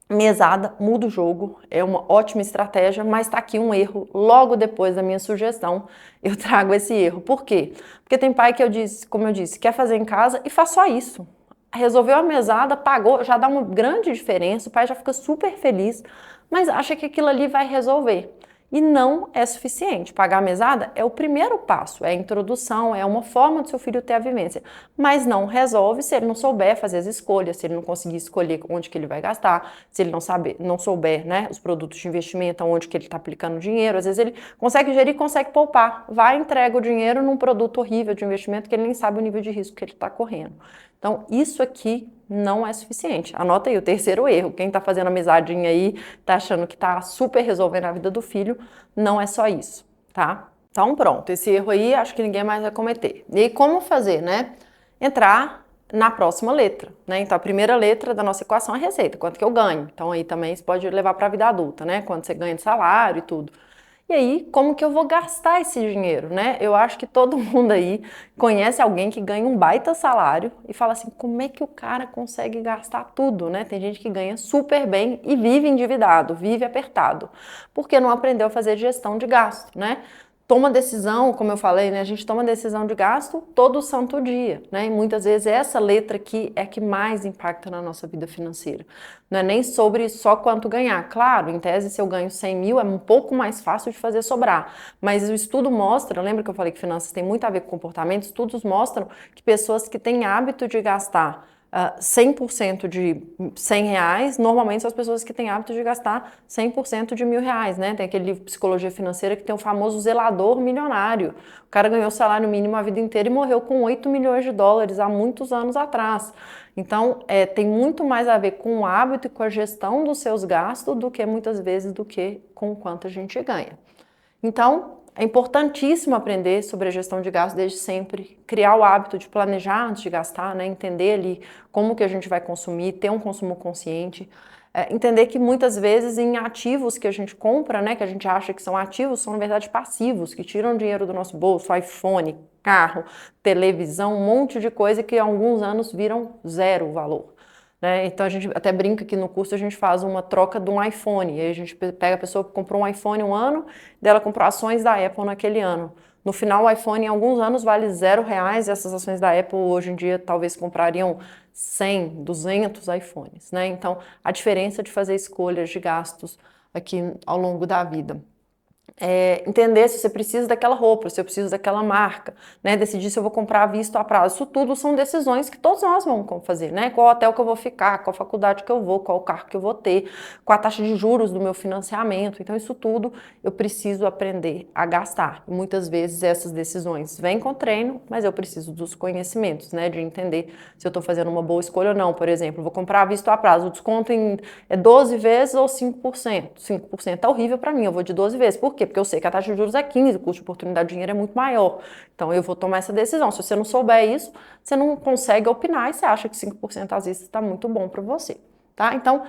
mesada muda o jogo, é uma ótima estratégia, mas está aqui um erro. Logo depois da minha sugestão, eu trago esse erro. Por quê? Porque tem pai que como eu disse, quer fazer em casa e faz só isso. Resolveu a mesada, pagou, já dá uma grande diferença, o pai já fica super feliz, mas acha que aquilo ali vai resolver. E não é suficiente. Pagar a mesada é o primeiro passo, é a introdução, é uma forma do seu filho ter a vivência. Mas não resolve se ele não souber fazer as escolhas, se ele não conseguir escolher onde que ele vai gastar, se ele não souber, né, os produtos de investimento, onde que ele está aplicando dinheiro. Às vezes ele consegue gerir, consegue poupar. Vai e entrega o dinheiro num produto horrível de investimento que ele nem sabe o nível de risco que ele está correndo. Então, isso aqui não é suficiente. Anota aí o terceiro erro. Quem está fazendo amizadinha aí, está achando que está super resolvendo a vida do filho, não é só isso, tá? Então, pronto. Esse erro aí, acho que ninguém mais vai cometer. E aí, como fazer, né? Entrar na próxima letra, né? Então, a primeira letra da nossa equação é a receita, quanto que eu ganho. Então, aí também isso pode levar para a vida adulta, né? Quanto você ganha de salário e tudo. E aí, como que eu vou gastar esse dinheiro, né? Eu acho que todo mundo aí conhece alguém que ganha um baita salário e fala assim, como é que o cara consegue gastar tudo, né? Tem gente que ganha super bem e vive endividado, vive apertado, porque não aprendeu a fazer gestão de gasto, né? Toma decisão, como eu falei, né? A gente toma decisão de gasto todo santo dia, né? E muitas vezes essa letra aqui é a que mais impacta na nossa vida financeira. Não é nem sobre só quanto ganhar. Claro, em tese, se eu ganho 100 mil, é um pouco mais fácil de fazer sobrar. Mas o estudo mostra, lembra que eu falei que finanças tem muito a ver com comportamento? Estudos mostram que pessoas que têm hábito de gastar 100% de 100 reais, normalmente são as pessoas que têm hábito de gastar 100% de R$ 1.000, né? Tem aquele livro Psicologia Financeira que tem o famoso zelador milionário. O cara ganhou salário mínimo a vida inteira e morreu com 8 milhões de dólares há muitos anos atrás. Então, tem muito mais a ver com o hábito e com a gestão dos seus gastos do que muitas vezes do que com o quanto a gente ganha. Então, é importantíssimo aprender sobre a gestão de gastos desde sempre, criar o hábito de planejar antes de gastar, né? Entender ali como que a gente vai consumir, ter um consumo consciente, entender que muitas vezes em ativos que a gente compra, né, que a gente acha que são ativos, são na verdade passivos, que tiram dinheiro do nosso bolso, iPhone, carro, televisão, um monte de coisa que há alguns anos viram zero valor. Né? Então a gente até brinca que no curso a gente faz uma troca de um iPhone, e aí a gente pega a pessoa que comprou um iPhone um ano, dela comprou ações da Apple naquele ano. No final o iPhone em alguns anos vale R$ 0, e essas ações da Apple hoje em dia talvez comprariam 100, 200 iPhones. Né? Então a diferença de fazer escolhas de gastos aqui ao longo da vida. Entender se você precisa daquela roupa, se eu preciso daquela marca, né? Decidir se eu vou comprar à vista ou a prazo. Isso tudo são decisões que todos nós vamos fazer, né? Qual hotel que eu vou ficar, qual faculdade que eu vou, qual carro que eu vou ter, qual a taxa de juros do meu financiamento. Então, isso tudo eu preciso aprender a gastar. E muitas vezes essas decisões vêm com treino, mas eu preciso dos conhecimentos, né? De entender se eu estou fazendo uma boa escolha ou não. Por exemplo, vou comprar à vista ou a prazo. O desconto é 12 vezes ou 5%. 5% é horrível para mim, eu vou de 12 vezes. Por quê? quê? Porque eu sei que a taxa de juros é 15, o custo de oportunidade de dinheiro é muito maior. Então, eu vou tomar essa decisão. Se você não souber isso, você não consegue opinar e você acha que 5% às vezes está muito bom para você, tá? Então,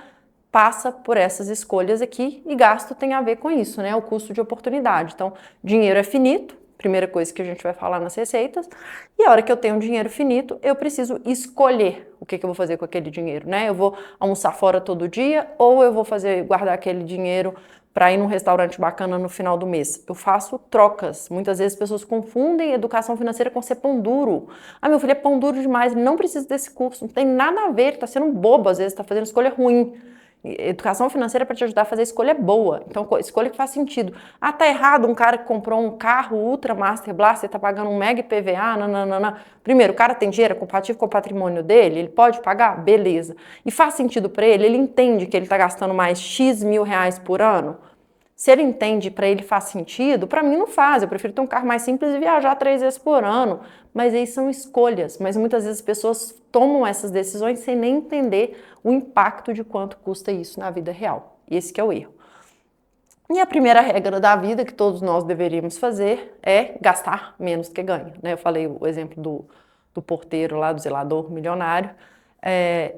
passa por essas escolhas aqui e gasto tem a ver com isso, né? O custo de oportunidade. Então, dinheiro é finito, primeira coisa que a gente vai falar nas receitas, e a hora que eu tenho um dinheiro finito, eu preciso escolher o que eu vou fazer com aquele dinheiro, né? Eu vou almoçar fora todo dia ou eu vou guardar aquele dinheiro para ir num restaurante bacana no final do mês. Eu faço trocas. Muitas vezes as pessoas confundem educação financeira com ser pão duro. Ah, meu filho é pão duro demais, não precisa desse curso, não tem nada a ver, está sendo bobo, às vezes está fazendo escolha ruim. Educação financeira é para te ajudar a fazer escolha boa. Então, escolha que faz sentido. Ah, tá errado um cara que comprou um carro Ultra Master Blaster, tá pagando um mega IPVA, nananana. Primeiro, o cara tem dinheiro, é compatível com o patrimônio dele, ele pode pagar? Beleza. E faz sentido para ele entende que ele tá gastando mais X mil reais por ano? Se ele entende, para ele faz sentido, para mim não faz. Eu prefiro ter um carro mais simples e viajar 3 vezes por ano. Mas aí são escolhas. Mas muitas vezes as pessoas tomam essas decisões sem nem entender o impacto de quanto custa isso na vida real. E esse que é o erro. E a primeira regra da vida que todos nós deveríamos fazer é gastar menos que ganha, né? Eu falei o exemplo do porteiro lá, do zelador milionário.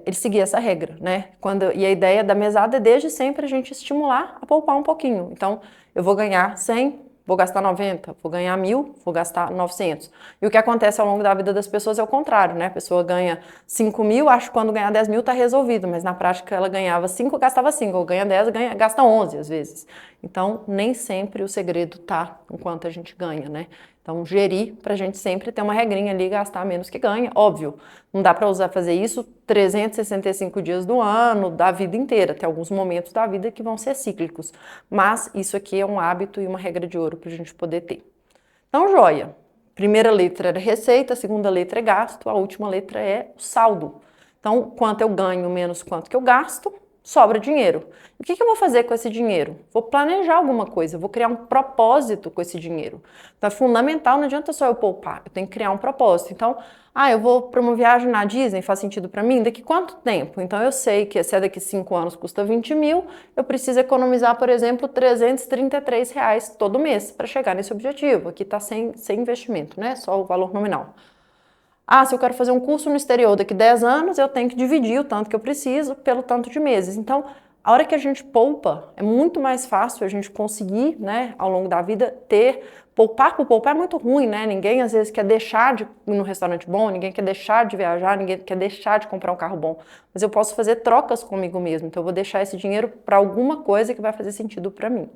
Ele seguia essa regra, né? E a ideia da mesada é desde sempre a gente estimular a poupar um pouquinho. Então, eu vou ganhar 100, vou gastar 90, vou ganhar 1.000, vou gastar 900. E o que acontece ao longo da vida das pessoas é o contrário, né? A pessoa ganha 5.000, acha que quando ganhar 10.000 tá resolvido, mas na prática ela ganhava 5, gastava 5, ou ganha 10, gasta 11 às vezes. Então, nem sempre o segredo tá em quanto a gente ganha, né? Então, gerir para a gente sempre ter uma regrinha ali, gastar menos que ganha. Óbvio, não dá para fazer isso 365 dias do ano, da vida inteira. Tem alguns momentos da vida que vão ser cíclicos. Mas isso aqui é um hábito e uma regra de ouro para a gente poder ter. Então, joia. Primeira letra é receita, a segunda letra é gasto, a última letra é o saldo. Então, quanto eu ganho menos quanto que eu gasto, sobra dinheiro. O que eu vou fazer com esse dinheiro? Vou planejar alguma coisa, vou criar um propósito com esse dinheiro. Então é fundamental, não adianta só eu poupar, eu tenho que criar um propósito. Então, eu vou para uma viagem na Disney, faz sentido para mim? Daqui quanto tempo? Então eu sei que se é daqui 5 anos custa 20.000, eu preciso economizar, por exemplo, R$ 333 todo mês para chegar nesse objetivo. Aqui está sem investimento, né? Só o valor nominal. Se eu quero fazer um curso no exterior daqui 10 anos, eu tenho que dividir o tanto que eu preciso pelo tanto de meses. Então, a hora que a gente poupa, é muito mais fácil a gente conseguir, né, ao longo da vida, poupar por poupar é muito ruim, né? Ninguém às vezes quer deixar de ir num restaurante bom, ninguém quer deixar de viajar, ninguém quer deixar de comprar um carro bom. Mas eu posso fazer trocas comigo mesmo, então eu vou deixar esse dinheiro para alguma coisa que vai fazer sentido para mim.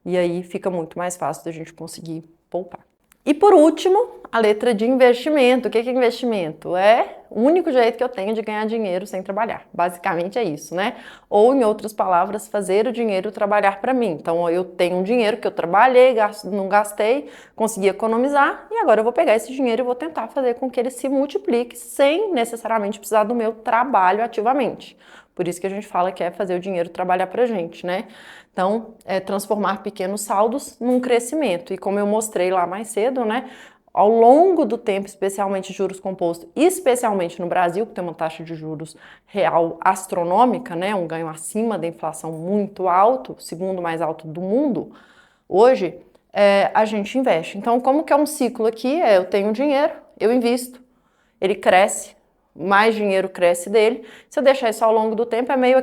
E aí fica muito mais fácil da gente conseguir poupar. E por último, a letra de investimento. O que é investimento? É o único jeito que eu tenho de ganhar dinheiro sem trabalhar. Basicamente é isso, né? Ou, em outras palavras, fazer o dinheiro trabalhar para mim. Então, eu tenho um dinheiro que eu trabalhei, não gastei, consegui economizar, e agora eu vou pegar esse dinheiro e vou tentar fazer com que ele se multiplique sem necessariamente precisar do meu trabalho ativamente. Por isso que a gente fala que é fazer o dinheiro trabalhar pra gente, né? Então, é transformar pequenos saldos num crescimento. E como eu mostrei lá mais cedo, né? Ao longo do tempo, especialmente juros compostos, especialmente no Brasil, que tem uma taxa de juros real astronômica, né? Um ganho acima da inflação muito alto, segundo mais alto do mundo, hoje a gente investe. Então, como que é um ciclo aqui? Eu tenho dinheiro, eu invisto, ele cresce, mais dinheiro cresce dele. Se eu deixar isso ao longo do tempo, é meio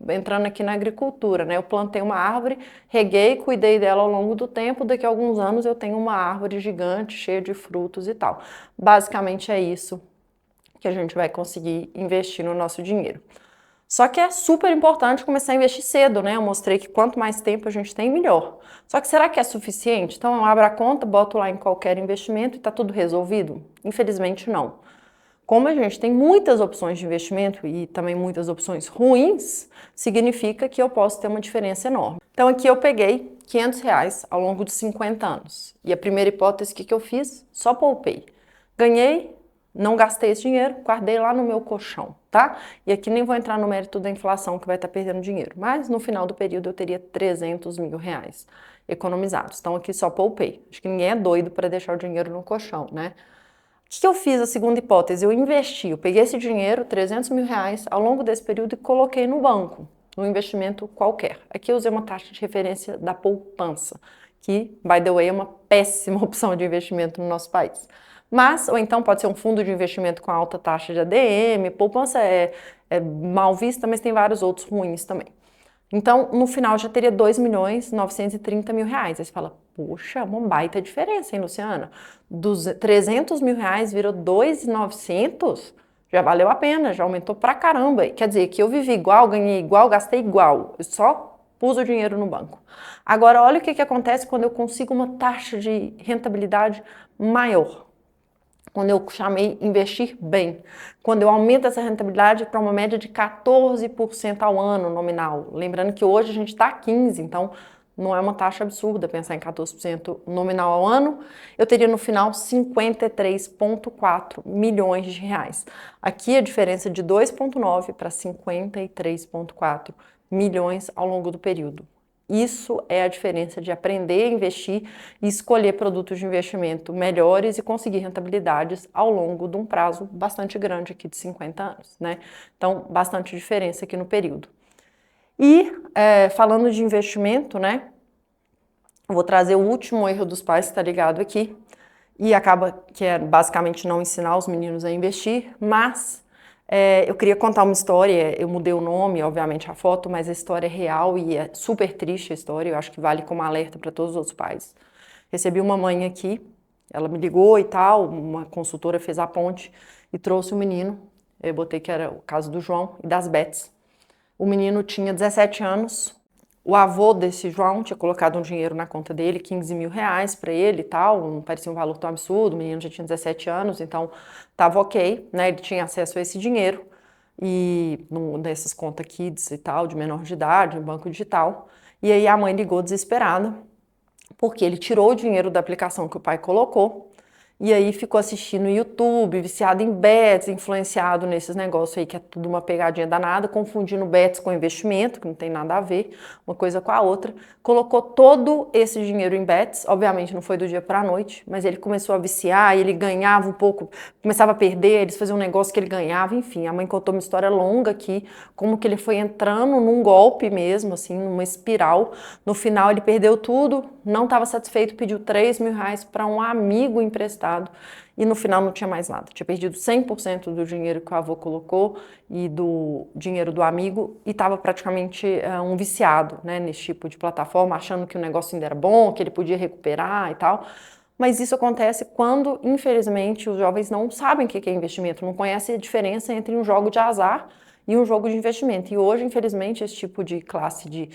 entrando aqui na agricultura, né? Eu plantei uma árvore, reguei, cuidei dela ao longo do tempo, daqui a alguns anos eu tenho uma árvore gigante, cheia de frutos e tal. Basicamente é isso que a gente vai conseguir investir no nosso dinheiro. Só que é super importante começar a investir cedo, né? Eu mostrei que quanto mais tempo a gente tem, melhor. Só que será que é suficiente? Então eu abro a conta, boto lá em qualquer investimento e tá tudo resolvido? Infelizmente não. Como a gente tem muitas opções de investimento e também muitas opções ruins, significa que eu posso ter uma diferença enorme. Então aqui eu peguei R$ 500 ao longo de 50 anos. E a primeira hipótese que eu fiz, só poupei. Ganhei, não gastei esse dinheiro, guardei lá no meu colchão, tá? E aqui nem vou entrar no mérito da inflação que vai estar perdendo dinheiro, mas no final do período eu teria R$ 300 mil economizados. Então aqui só poupei. Acho que ninguém é doido para deixar o dinheiro no colchão, né? O que eu fiz a segunda hipótese? Eu investi, eu peguei esse dinheiro, R$ 300 mil, ao longo desse período e coloquei no banco. um investimento qualquer. Aqui eu usei uma taxa de referência da poupança, que, by the way, é uma péssima opção de investimento no nosso país. Mas, ou então pode ser um fundo de investimento com alta taxa de ADM, poupança é mal vista, mas tem vários outros ruins também. Então, no final, já teria 2.930.000 reais. Aí você fala, poxa, uma baita diferença, hein, Luciana? Dos 300 mil reais virou 2.900? Já valeu a pena, já aumentou pra caramba. Quer dizer, que eu vivi igual, ganhei igual, gastei igual. Eu só pus o dinheiro no banco. Agora, olha o que acontece quando eu consigo uma taxa de rentabilidade maior. Quando eu chamei investir bem, quando eu aumento essa rentabilidade para uma média de 14% ao ano nominal. Lembrando que hoje a gente está a 15%, então não é uma taxa absurda pensar em 14% nominal ao ano. Eu teria no final 53,4 milhões de reais. Aqui a diferença de 2,9 para 53,4 milhões ao longo do período. Isso é a diferença de aprender a investir e escolher produtos de investimento melhores e conseguir rentabilidades ao longo de um prazo bastante grande aqui de 50 anos, né? Então, bastante diferença aqui no período. E falando de investimento, né? Eu vou trazer o último erro dos pais que está ligado aqui e acaba que é basicamente não ensinar os meninos a investir, mas eu queria contar uma história, eu mudei o nome, obviamente a foto, mas a história é real e é super triste a história, eu acho que vale como alerta para todos os outros pais. Recebi uma mãe aqui, ela me ligou e tal, uma consultora fez a ponte e trouxe o menino, eu botei que era o caso do João e das Bets. O menino tinha 17 anos, o avô desse João tinha colocado um dinheiro na conta dele, 15 mil reais para ele e tal, não parecia um valor tão absurdo, o menino já tinha 17 anos, então tava ok, né? Ele tinha acesso a esse dinheiro e dessas contas kids e tal, de menor de idade, no banco digital. E aí a mãe ligou desesperada, porque ele tirou o dinheiro da aplicação que o pai colocou, e aí ficou assistindo YouTube, viciado em bets, influenciado nesses negócios aí, que é tudo uma pegadinha danada, confundindo bets com investimento, que não tem nada a ver, uma coisa com a outra. Colocou todo esse dinheiro em bets, obviamente não foi do dia para a noite, mas ele começou a viciar, ele ganhava um pouco, começava a perder, eles faziam um negócio que ele ganhava, enfim. A mãe contou uma história longa aqui, como que ele foi entrando num golpe mesmo, assim, numa espiral. No final ele perdeu tudo, não estava satisfeito, pediu 3 mil reais para um amigo emprestado, e no final não tinha mais nada. Tinha perdido 100% do dinheiro que o avô colocou e do dinheiro do amigo e estava praticamente um viciado, né, nesse tipo de plataforma, achando que o negócio ainda era bom, que ele podia recuperar e tal. Mas isso acontece quando, infelizmente, os jovens não sabem o que é investimento, não conhecem a diferença entre um jogo de azar e um jogo de investimento. E hoje, infelizmente, esse tipo de classe de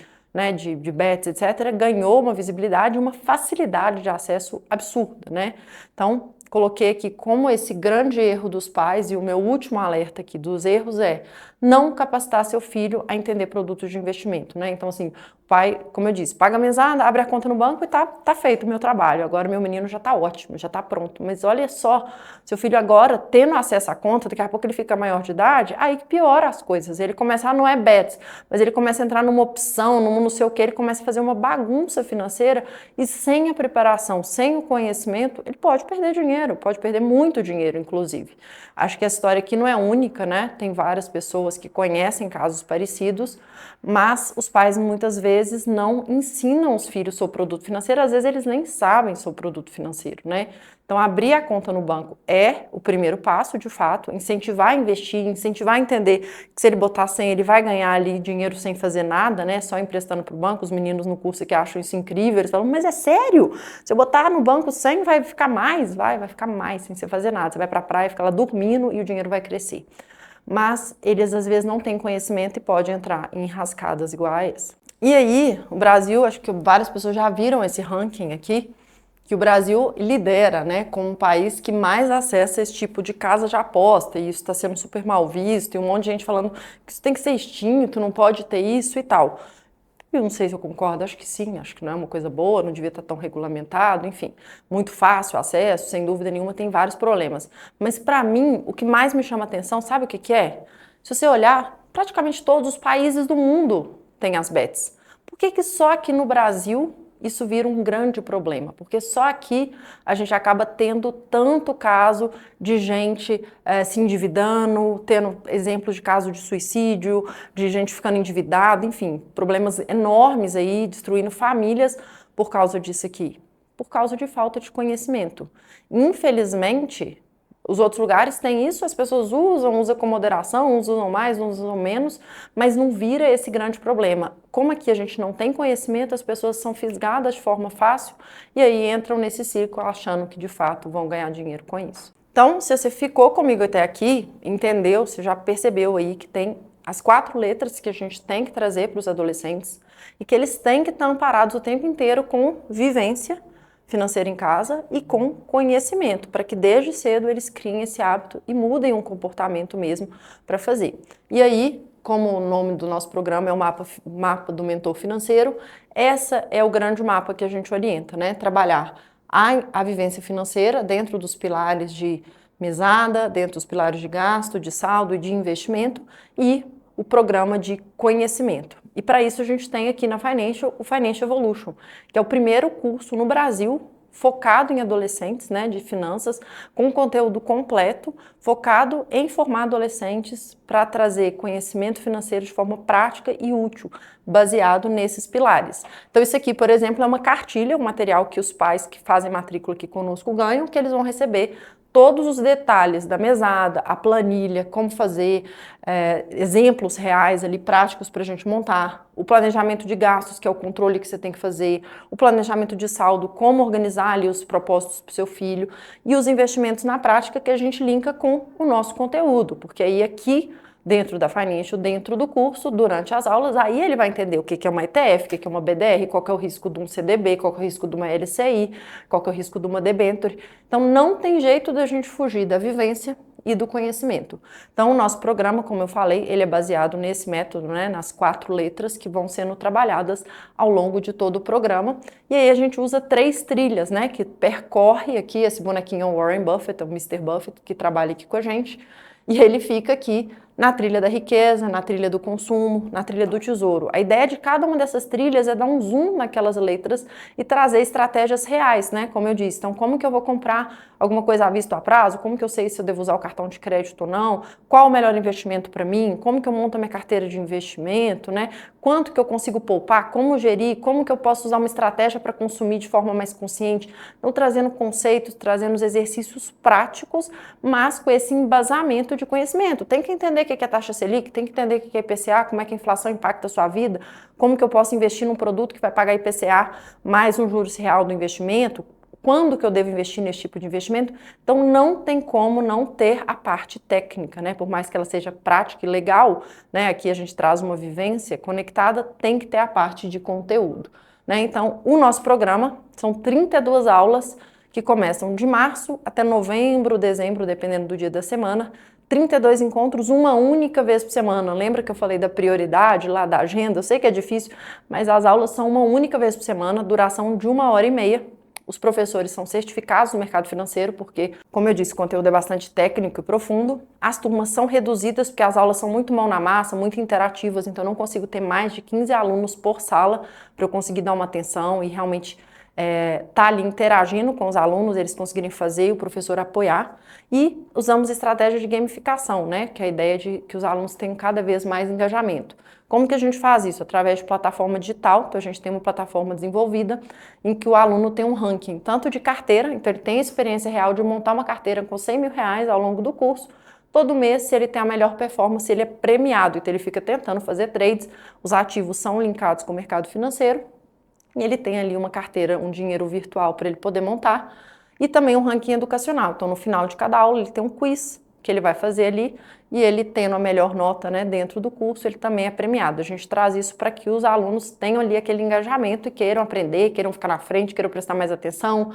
bets, etc., ganhou uma visibilidade e uma facilidade de acesso absurda, né? Então, coloquei aqui como esse grande erro dos pais, e o meu último alerta aqui dos erros é não capacitar seu filho a entender produtos de investimento, né? Então, assim, o pai, como eu disse, paga a mesada, abre a conta no banco e tá feito o meu trabalho. Agora meu menino já tá ótimo, já tá pronto. Mas olha só, seu filho agora, tendo acesso à conta, daqui a pouco ele fica maior de idade, aí que piora as coisas. Ele começa, não é bets, mas ele começa a entrar numa opção, num não sei o que, ele começa a fazer uma bagunça financeira e sem a preparação, sem o conhecimento, ele pode perder dinheiro, pode perder muito dinheiro, inclusive. Acho que a história aqui não é única, né? Tem várias pessoas que conhecem casos parecidos, mas os pais muitas vezes não ensinam os filhos sobre produto financeiro, às vezes eles nem sabem sobre produto financeiro, né? Então, abrir a conta no banco é o primeiro passo, de fato, incentivar a investir, incentivar a entender que se ele botar 100, ele vai ganhar ali dinheiro sem fazer nada, né? Só emprestando para o banco. Os meninos no curso que acham isso incrível, eles falam, mas é sério? Se eu botar no banco 100, vai ficar mais? Vai ficar mais, sem você fazer nada. Você vai para a praia, fica lá dormindo e o dinheiro vai crescer. Mas eles às vezes não têm conhecimento e podem entrar em enrascadas iguais. E aí, o Brasil, acho que várias pessoas já viram esse ranking aqui, que o Brasil lidera, né, como um país que mais acessa esse tipo de casa de aposta, e isso está sendo super mal visto, e um monte de gente falando que isso tem que ser extinto, não pode ter isso e tal. Eu não sei se eu concordo, acho que sim, acho que não é uma coisa boa, não devia estar tão regulamentado, enfim, muito fácil o acesso, sem dúvida nenhuma, tem vários problemas. Mas para mim, o que mais me chama atenção, sabe o que é? Se você olhar, praticamente todos os países do mundo têm as bets. Por que só aqui no Brasil isso vira um grande problema, porque só aqui a gente acaba tendo tanto caso de gente se endividando, tendo exemplos de caso de suicídio, de gente ficando endividada, enfim, problemas enormes aí, destruindo famílias por causa disso aqui, por causa de falta de conhecimento. Infelizmente, os outros lugares têm isso, as pessoas usam com moderação, uns usam mais, uns usam menos, mas não vira esse grande problema. Como aqui a gente não tem conhecimento, as pessoas são fisgadas de forma fácil e aí entram nesse ciclo achando que de fato vão ganhar dinheiro com isso. Então, se você ficou comigo até aqui, entendeu, você já percebeu aí que tem as 4 letras que a gente tem que trazer para os adolescentes e que eles têm que estar amparados o tempo inteiro com vivência financeira em casa e com conhecimento, para que desde cedo eles criem esse hábito e mudem um comportamento mesmo para fazer. E aí, como o nome do nosso programa é o mapa do mentor financeiro, essa é o grande mapa que a gente orienta, né? Trabalhar a vivência financeira dentro dos pilares de mesada, dentro dos pilares de gasto, de saldo e de investimento e o programa de conhecimento. E para isso a gente tem aqui na Financial o Financial Evolution, que é o primeiro curso no Brasil focado em adolescentes, né, de finanças, com conteúdo completo, focado em formar adolescentes para trazer conhecimento financeiro de forma prática e útil, baseado nesses pilares. Então isso aqui, por exemplo, é uma cartilha, um material que os pais que fazem matrícula aqui conosco ganham, que eles vão receber todos os detalhes da mesada, a planilha, como fazer, exemplos reais ali, práticos para a gente montar, o planejamento de gastos, que é o controle que você tem que fazer, o planejamento de saldo, como organizar ali os propósitos para o seu filho, e os investimentos na prática que a gente linka com o nosso conteúdo, porque aí aqui dentro da Financial, dentro do curso, durante as aulas, aí ele vai entender o que é uma ETF, o que é uma BDR, qual que é o risco de um CDB, qual que é o risco de uma LCI, qual que é o risco de uma debenture. Então não tem jeito da gente fugir da vivência e do conhecimento. Então o nosso programa, como eu falei, ele é baseado nesse método, né, nas 4 letras que vão sendo trabalhadas ao longo de todo o programa. E aí a gente usa 3 trilhas, né, que percorre aqui, esse bonequinho é o Warren Buffett, é o Mr. Buffett, que trabalha aqui com a gente, e ele fica aqui na trilha da riqueza, na trilha do consumo, na trilha do tesouro. A ideia de cada uma dessas trilhas é dar um zoom naquelas letras e trazer estratégias reais, né? Como eu disse. Então, como que eu vou comprar alguma coisa à vista ou a prazo? Como que eu sei se eu devo usar o cartão de crédito ou não? Qual o melhor investimento para mim? Como que eu monto a minha carteira de investimento, né? Quanto que eu consigo poupar? Como gerir? Como que eu posso usar uma estratégia para consumir de forma mais consciente? Então, trazendo conceitos, trazendo os exercícios práticos, mas com esse embasamento de conhecimento. Tem que entender o que é taxa Selic, tem que entender o que é IPCA, como é que a inflação impacta a sua vida, como que eu posso investir num produto que vai pagar IPCA mais um juros real do investimento, quando que eu devo investir nesse tipo de investimento. Então não tem como não ter a parte técnica, né? Por mais que ela seja prática e legal, né? Aqui a gente traz uma vivência conectada, tem que ter a parte de conteúdo, né? Então o nosso programa são 32 aulas que começam de março até novembro, dezembro, dependendo do dia da semana, 32 encontros, uma única vez por semana. Lembra que eu falei da prioridade lá da agenda? Eu sei que é difícil, mas as aulas são uma única vez por semana, duração de 1h30. Os professores são certificados no mercado financeiro, porque, como eu disse, o conteúdo é bastante técnico e profundo. As turmas são reduzidas, porque as aulas são muito mão na massa, muito interativas, então eu não consigo ter mais de 15 alunos por sala para eu conseguir dar uma atenção e realmente tá ali interagindo com os alunos, eles conseguirem fazer e o professor apoiar. E usamos estratégia de gamificação, né? Que é a ideia de que os alunos tenham cada vez mais engajamento. Como que a gente faz isso? Através de plataforma digital. Então a gente tem uma plataforma desenvolvida em que o aluno tem um ranking tanto de carteira, então ele tem a experiência real de montar uma carteira com 100 mil reais ao longo do curso. Todo mês, se ele tem a melhor performance, ele é premiado, então ele fica tentando fazer trades, os ativos são linkados com o mercado financeiro, e ele tem ali uma carteira, um dinheiro virtual para ele poder montar, e também um ranking educacional. Então, no final de cada aula, ele tem um quiz que ele vai fazer ali, e ele tendo a melhor nota, né, dentro do curso, ele também é premiado. A gente traz isso para que os alunos tenham ali aquele engajamento e queiram aprender, queiram ficar na frente, queiram prestar mais atenção,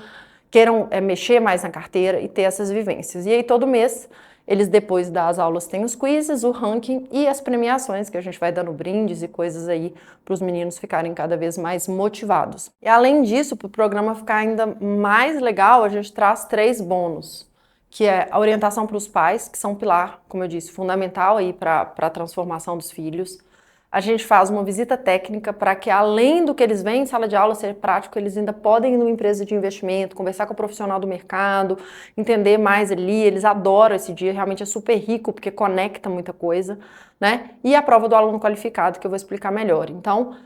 queiram mexer mais na carteira e ter essas vivências. E aí, todo mês, eles, depois das aulas, têm os quizzes, o ranking e as premiações, que a gente vai dando brindes e coisas aí para os meninos ficarem cada vez mais motivados. E além disso, para o programa ficar ainda mais legal, a gente traz 3 bônus, que é a orientação para os pais, que são um pilar, como eu disse, fundamental aí para a transformação dos filhos. a gente faz uma visita técnica para que, além do que eles veem em sala de aula ser prático, eles ainda podem ir numa empresa de investimento, conversar com o profissional do mercado, entender mais ali. Eles adoram esse dia, realmente é super rico porque conecta muita coisa, né? E a prova do aluno qualificado, que eu vou explicar melhor. Então,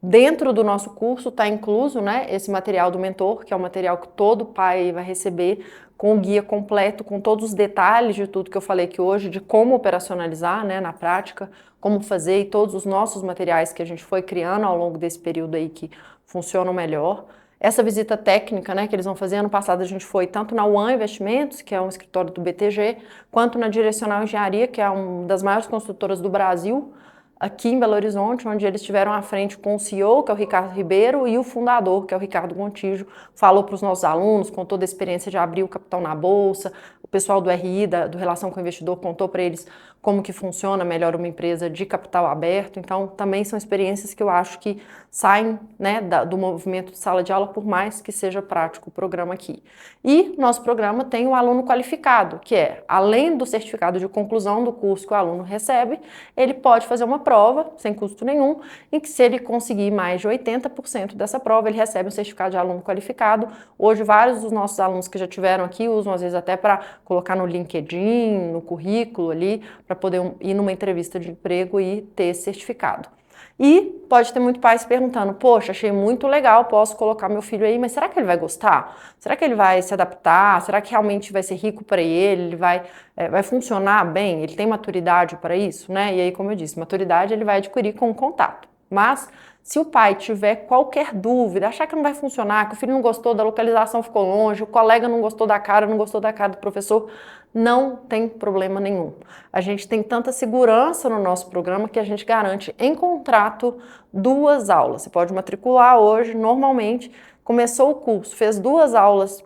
dentro do nosso curso está incluso, né, esse material do mentor, que é o material que todo pai vai receber, com o guia completo, com todos os detalhes de tudo que eu falei aqui hoje, de como operacionalizar, né, na prática, como fazer, e todos os nossos materiais que a gente foi criando ao longo desse período aí que funcionam melhor. Essa visita técnica, né, que eles vão fazer, ano passado a gente foi tanto na UAN Investimentos, que é um escritório do BTG, quanto na Direcional Engenharia, que é uma das maiores construtoras do Brasil, aqui em Belo Horizonte, onde eles estiveram à frente com o CEO, que é o Ricardo Ribeiro, e o fundador, que é o Ricardo Gontijo, falou para os nossos alunos, contou da experiência de abrir o capital na Bolsa, o pessoal do RI, do Relação com o Investidor, contou para eles como que funciona melhor uma empresa de capital aberto. Então, também são experiências que eu acho que saem, né, do movimento de sala de aula, por mais que seja prático o programa aqui. E nosso programa tem o aluno qualificado, que é, além do certificado de conclusão do curso que o aluno recebe, ele pode fazer uma prova, sem custo nenhum, em que se ele conseguir mais de 80% dessa prova, ele recebe um certificado de aluno qualificado. Hoje, vários dos nossos alunos que já tiveram aqui usam, às vezes, até para colocar no LinkedIn, no currículo ali, para poder ir numa entrevista de emprego e ter esse certificado. E pode ter muito pai se perguntando, poxa, achei muito legal, posso colocar meu filho aí, mas será que ele vai gostar? Será que ele vai se adaptar? Será que realmente vai ser rico para ele? Ele vai funcionar bem? Ele tem maturidade para isso, né? E aí, como eu disse, maturidade ele vai adquirir com o contato. Mas se o pai tiver qualquer dúvida, achar que não vai funcionar, que o filho não gostou da localização, ficou longe, o colega não gostou da cara, não gostou da cara do professor, não tem problema nenhum. A gente tem tanta segurança no nosso programa que a gente garante em contrato 2 aulas. Você pode matricular hoje, normalmente, começou o curso, fez 2 aulas,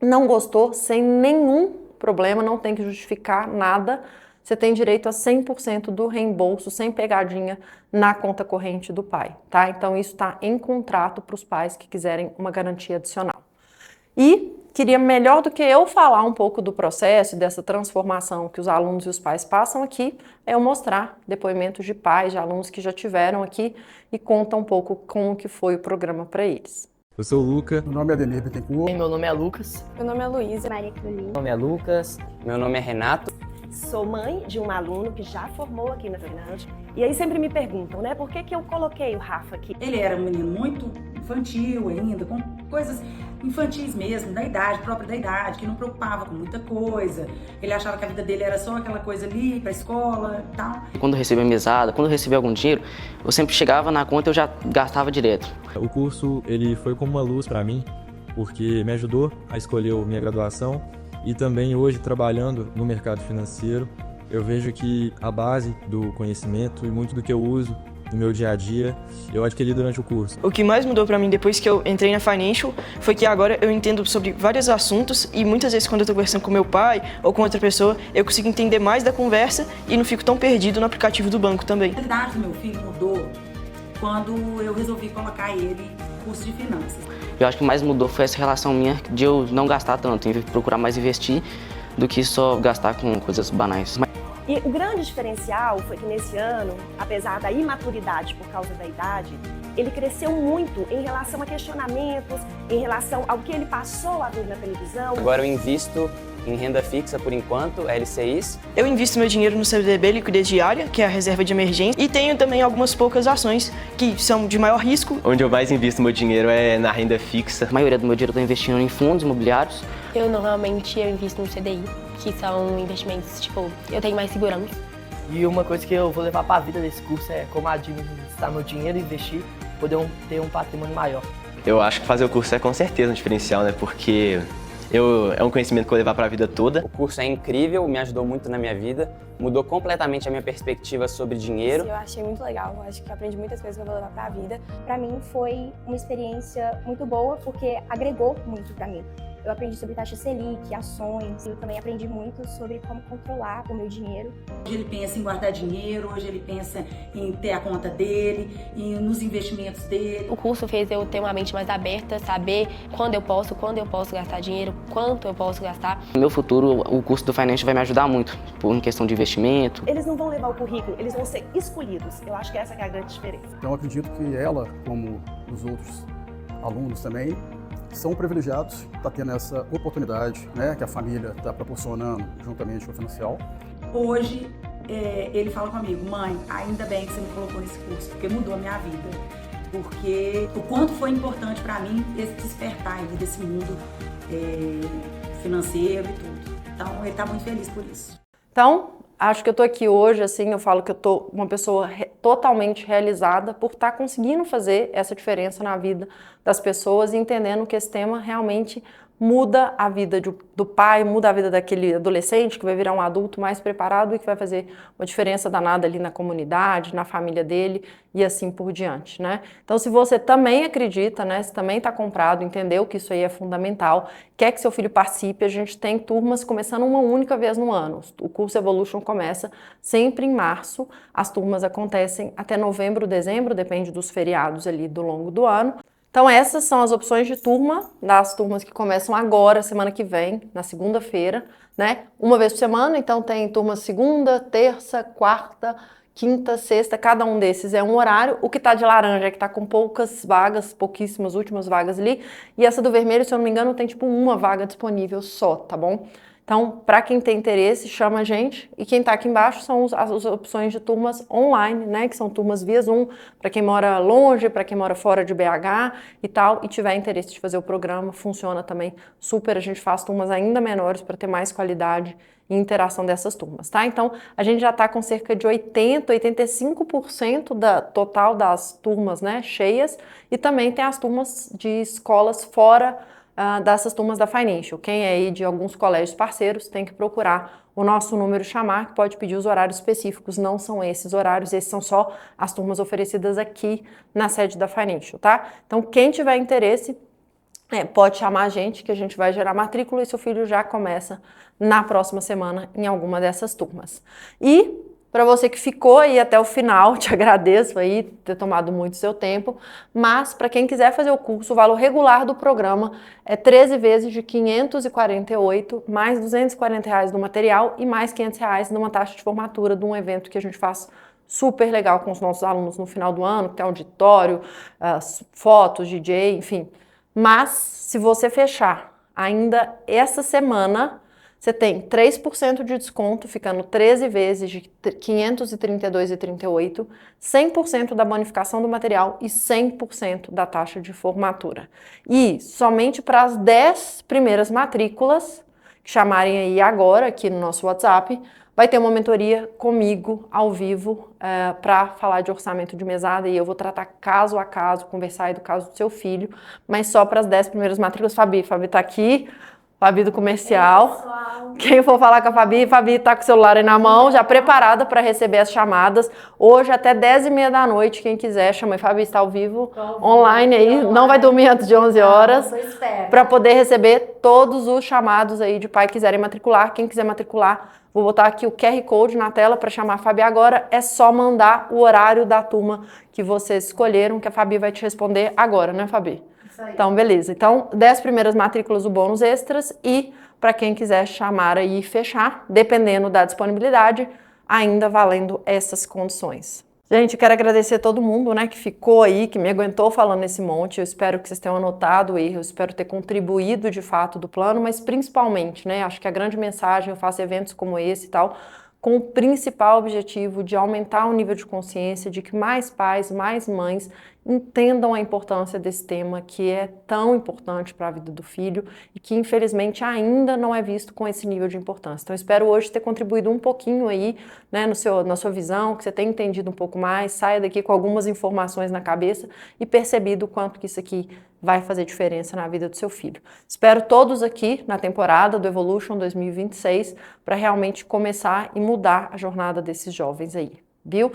não gostou, sem nenhum problema, não tem que justificar nada. Você tem direito a 100% do reembolso, sem pegadinha, na conta corrente do pai, tá? Então, isso está em contrato para os pais que quiserem uma garantia adicional. E queria, melhor do que eu falar um pouco do processo e dessa transformação que os alunos e os pais passam aqui, é eu mostrar depoimentos de pais, de alunos que já tiveram aqui e contam um pouco como que foi o programa para eles. Eu sou o Luca. Meu nome é Adenir Bittencourt. Meu nome é Lucas. Meu nome é Luísa. Maria Carolina. Meu nome é Lucas. Meu nome é Renato. Sou mãe de um aluno que já formou aqui na Fernandes. E aí sempre me perguntam, né, por que eu coloquei o Rafa aqui? Ele era um menino muito infantil ainda, com coisas infantis mesmo, da idade, própria da idade, que não preocupava com muita coisa. Ele achava que a vida dele era só aquela coisa ali, pra escola e tal. Quando eu recebia mesada, quando eu recebia algum dinheiro, eu sempre chegava na conta e eu já gastava direto. O curso ele foi como uma luz para mim, porque me ajudou a escolher minha graduação e também hoje trabalhando no mercado financeiro, eu vejo que a base do conhecimento e muito do que eu uso no meu dia a dia, eu adquiri durante o curso. O que mais mudou para mim depois que eu entrei na Financial foi que agora eu entendo sobre vários assuntos e muitas vezes quando eu tô conversando com meu pai ou com outra pessoa, eu consigo entender mais da conversa e não fico tão perdido no aplicativo do banco também. A idade do meu filho mudou quando eu resolvi colocar ele no curso de finanças. Eu acho que mais mudou foi essa relação minha de eu não gastar tanto, em procurar mais investir do que só gastar com coisas banais. E o grande diferencial foi que nesse ano, apesar da imaturidade por causa da idade, ele cresceu muito em relação a questionamentos, em relação ao que ele passou a ver na televisão. Agora eu invisto em renda fixa por enquanto, LCIs. Eu invisto meu dinheiro no CDB liquidez diária, que é a reserva de emergência, e tenho também algumas poucas ações que são de maior risco. Onde eu mais invisto meu dinheiro é na renda fixa. A maioria do meu dinheiro eu estou investindo em fundos imobiliários. Eu normalmente invisto no CDI, que são investimentos, tipo, eu tenho mais segurança. E uma coisa que eu vou levar para a vida desse curso é como administrar meu dinheiro, investir, poder ter um patrimônio maior. Eu acho que fazer o curso é com certeza um diferencial, né? Porque é um conhecimento que eu vou levar para a vida toda. O curso é incrível, me ajudou muito na minha vida, mudou completamente a minha perspectiva sobre dinheiro. Eu achei muito legal, eu acho que aprendi muitas coisas que eu vou levar pra vida. Para mim foi uma experiência muito boa porque agregou muito para mim. Eu aprendi sobre taxa Selic, ações. Eu também aprendi muito sobre como controlar o meu dinheiro. Hoje ele pensa em guardar dinheiro, hoje ele pensa em ter a conta dele, nos investimentos dele. O curso fez eu ter uma mente mais aberta, saber quando eu posso gastar dinheiro, quanto eu posso gastar. No meu futuro, o curso do Financial vai me ajudar muito, em questão de investimento. Eles não vão levar o currículo, eles vão ser escolhidos. Eu acho que essa que é a grande diferença. Então eu acredito que ela, como os outros alunos também, são privilegiados, está tendo essa oportunidade, né, que a família está proporcionando juntamente com o Financial. Hoje ele fala comigo: mãe, ainda bem que você me colocou nesse curso, porque mudou a minha vida. Porque o quanto foi importante para mim esse despertar aí desse mundo financeiro e tudo. Então ele está muito feliz por isso. Então, acho que eu tô aqui hoje, assim, eu falo que eu tô uma pessoa totalmente realizada por estar conseguindo fazer essa diferença na vida das pessoas e entendendo que esse tema realmente muda a vida do pai, muda a vida daquele adolescente que vai virar um adulto mais preparado e que vai fazer uma diferença danada ali na comunidade, na família dele e assim por diante, né? Então, se você também acredita, né, se também está comprado, entendeu que isso aí é fundamental, quer que seu filho participe, a gente tem turmas começando uma única vez no ano. O curso Evolution começa sempre em março, as turmas acontecem até novembro, dezembro, depende dos feriados ali do longo do ano. Então essas são as opções de turma, das turmas que começam agora, semana que vem, na segunda-feira, né? Uma vez por semana, então tem turma segunda, terça, quarta, quinta, sexta, cada um desses é um horário. O que tá de laranja é que tá com poucas vagas, pouquíssimas últimas vagas ali, e essa do vermelho, se eu não me engano, tem tipo uma vaga disponível só, tá bom? Então, para quem tem interesse, chama a gente. E quem está aqui embaixo são as opções de turmas online, né? Que são turmas via Zoom, para quem mora longe, para quem mora fora de BH e tal, e tiver interesse de fazer o programa, funciona também super. A gente faz turmas ainda menores para ter mais qualidade e interação dessas turmas, tá? Então, a gente já está com cerca de 85% da total das turmas, né, cheias, e também tem as turmas de escolas fora dessas turmas da Financial. Quem é aí de alguns colégios parceiros tem que procurar o nosso número, chamar, que pode pedir os horários específicos. Não são esses horários, esses são só as turmas oferecidas aqui na sede da Financial, tá? Então, quem tiver interesse, pode chamar a gente, que a gente vai gerar matrícula e seu filho já começa na próxima semana em alguma dessas turmas. E para você que ficou aí até o final, te agradeço aí ter tomado muito seu tempo, mas para quem quiser fazer o curso, o valor regular do programa é 13 vezes de 548, mais R$240 no material e mais R$500 numa taxa de formatura de um evento que a gente faz super legal com os nossos alunos no final do ano, que tem auditório, fotos, DJ, enfim. Mas se você fechar ainda essa semana, você tem 3% de desconto, ficando 13 vezes de R$ 532,38, 100% da bonificação do material e 100% da taxa de formatura. E somente para as 10 primeiras matrículas, que chamarem aí agora, aqui no nosso WhatsApp, vai ter uma mentoria comigo, ao vivo, para falar de orçamento de mesada, e eu vou tratar caso a caso, conversar aí do caso do seu filho, mas só para as 10 primeiras matrículas. Fabi tá aqui. Fabi do comercial. Quem for falar com a Fabi tá com o celular aí na mão, já preparada para receber as chamadas. Hoje até 10h30 da noite, quem quiser, chama aí. Fabi está ao vivo, online aí, não vai dormir antes de 11 horas, para poder receber todos os chamados aí de pai que quiserem matricular. Quem quiser matricular, vou botar aqui o QR Code na tela para chamar a Fabi agora. É só mandar o horário da turma que vocês escolheram, que a Fabi vai te responder agora, né, Fabi? Então, beleza. Então, 10 primeiras matrículas, o bônus extras, e para quem quiser chamar aí e fechar, dependendo da disponibilidade, ainda valendo essas condições. Gente, quero agradecer a todo mundo, né, que ficou aí, que me aguentou falando esse monte. Eu espero que vocês tenham anotado o erro, eu espero ter contribuído de fato do plano, mas principalmente, né, acho que a grande mensagem, eu faço eventos como esse e tal, com o principal objetivo de aumentar o nível de consciência, de que mais pais, mais mães entendam a importância desse tema, que é tão importante para a vida do filho e que infelizmente ainda não é visto com esse nível de importância. Então, espero hoje ter contribuído um pouquinho aí, né, na sua visão, que você tenha entendido um pouco mais, saia daqui com algumas informações na cabeça e percebido o quanto que isso aqui vai fazer diferença na vida do seu filho. Espero todos aqui na temporada do Evolution 2026 para realmente começar e mudar a jornada desses jovens aí. Viu?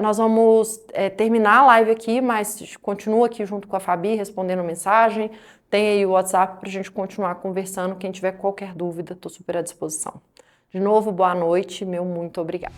Nós vamos terminar a live aqui, mas continua aqui junto com a Fabi respondendo mensagem, tem aí o WhatsApp para a gente continuar conversando. Quem tiver qualquer dúvida, estou super à disposição. De novo, boa noite, meu muito obrigada.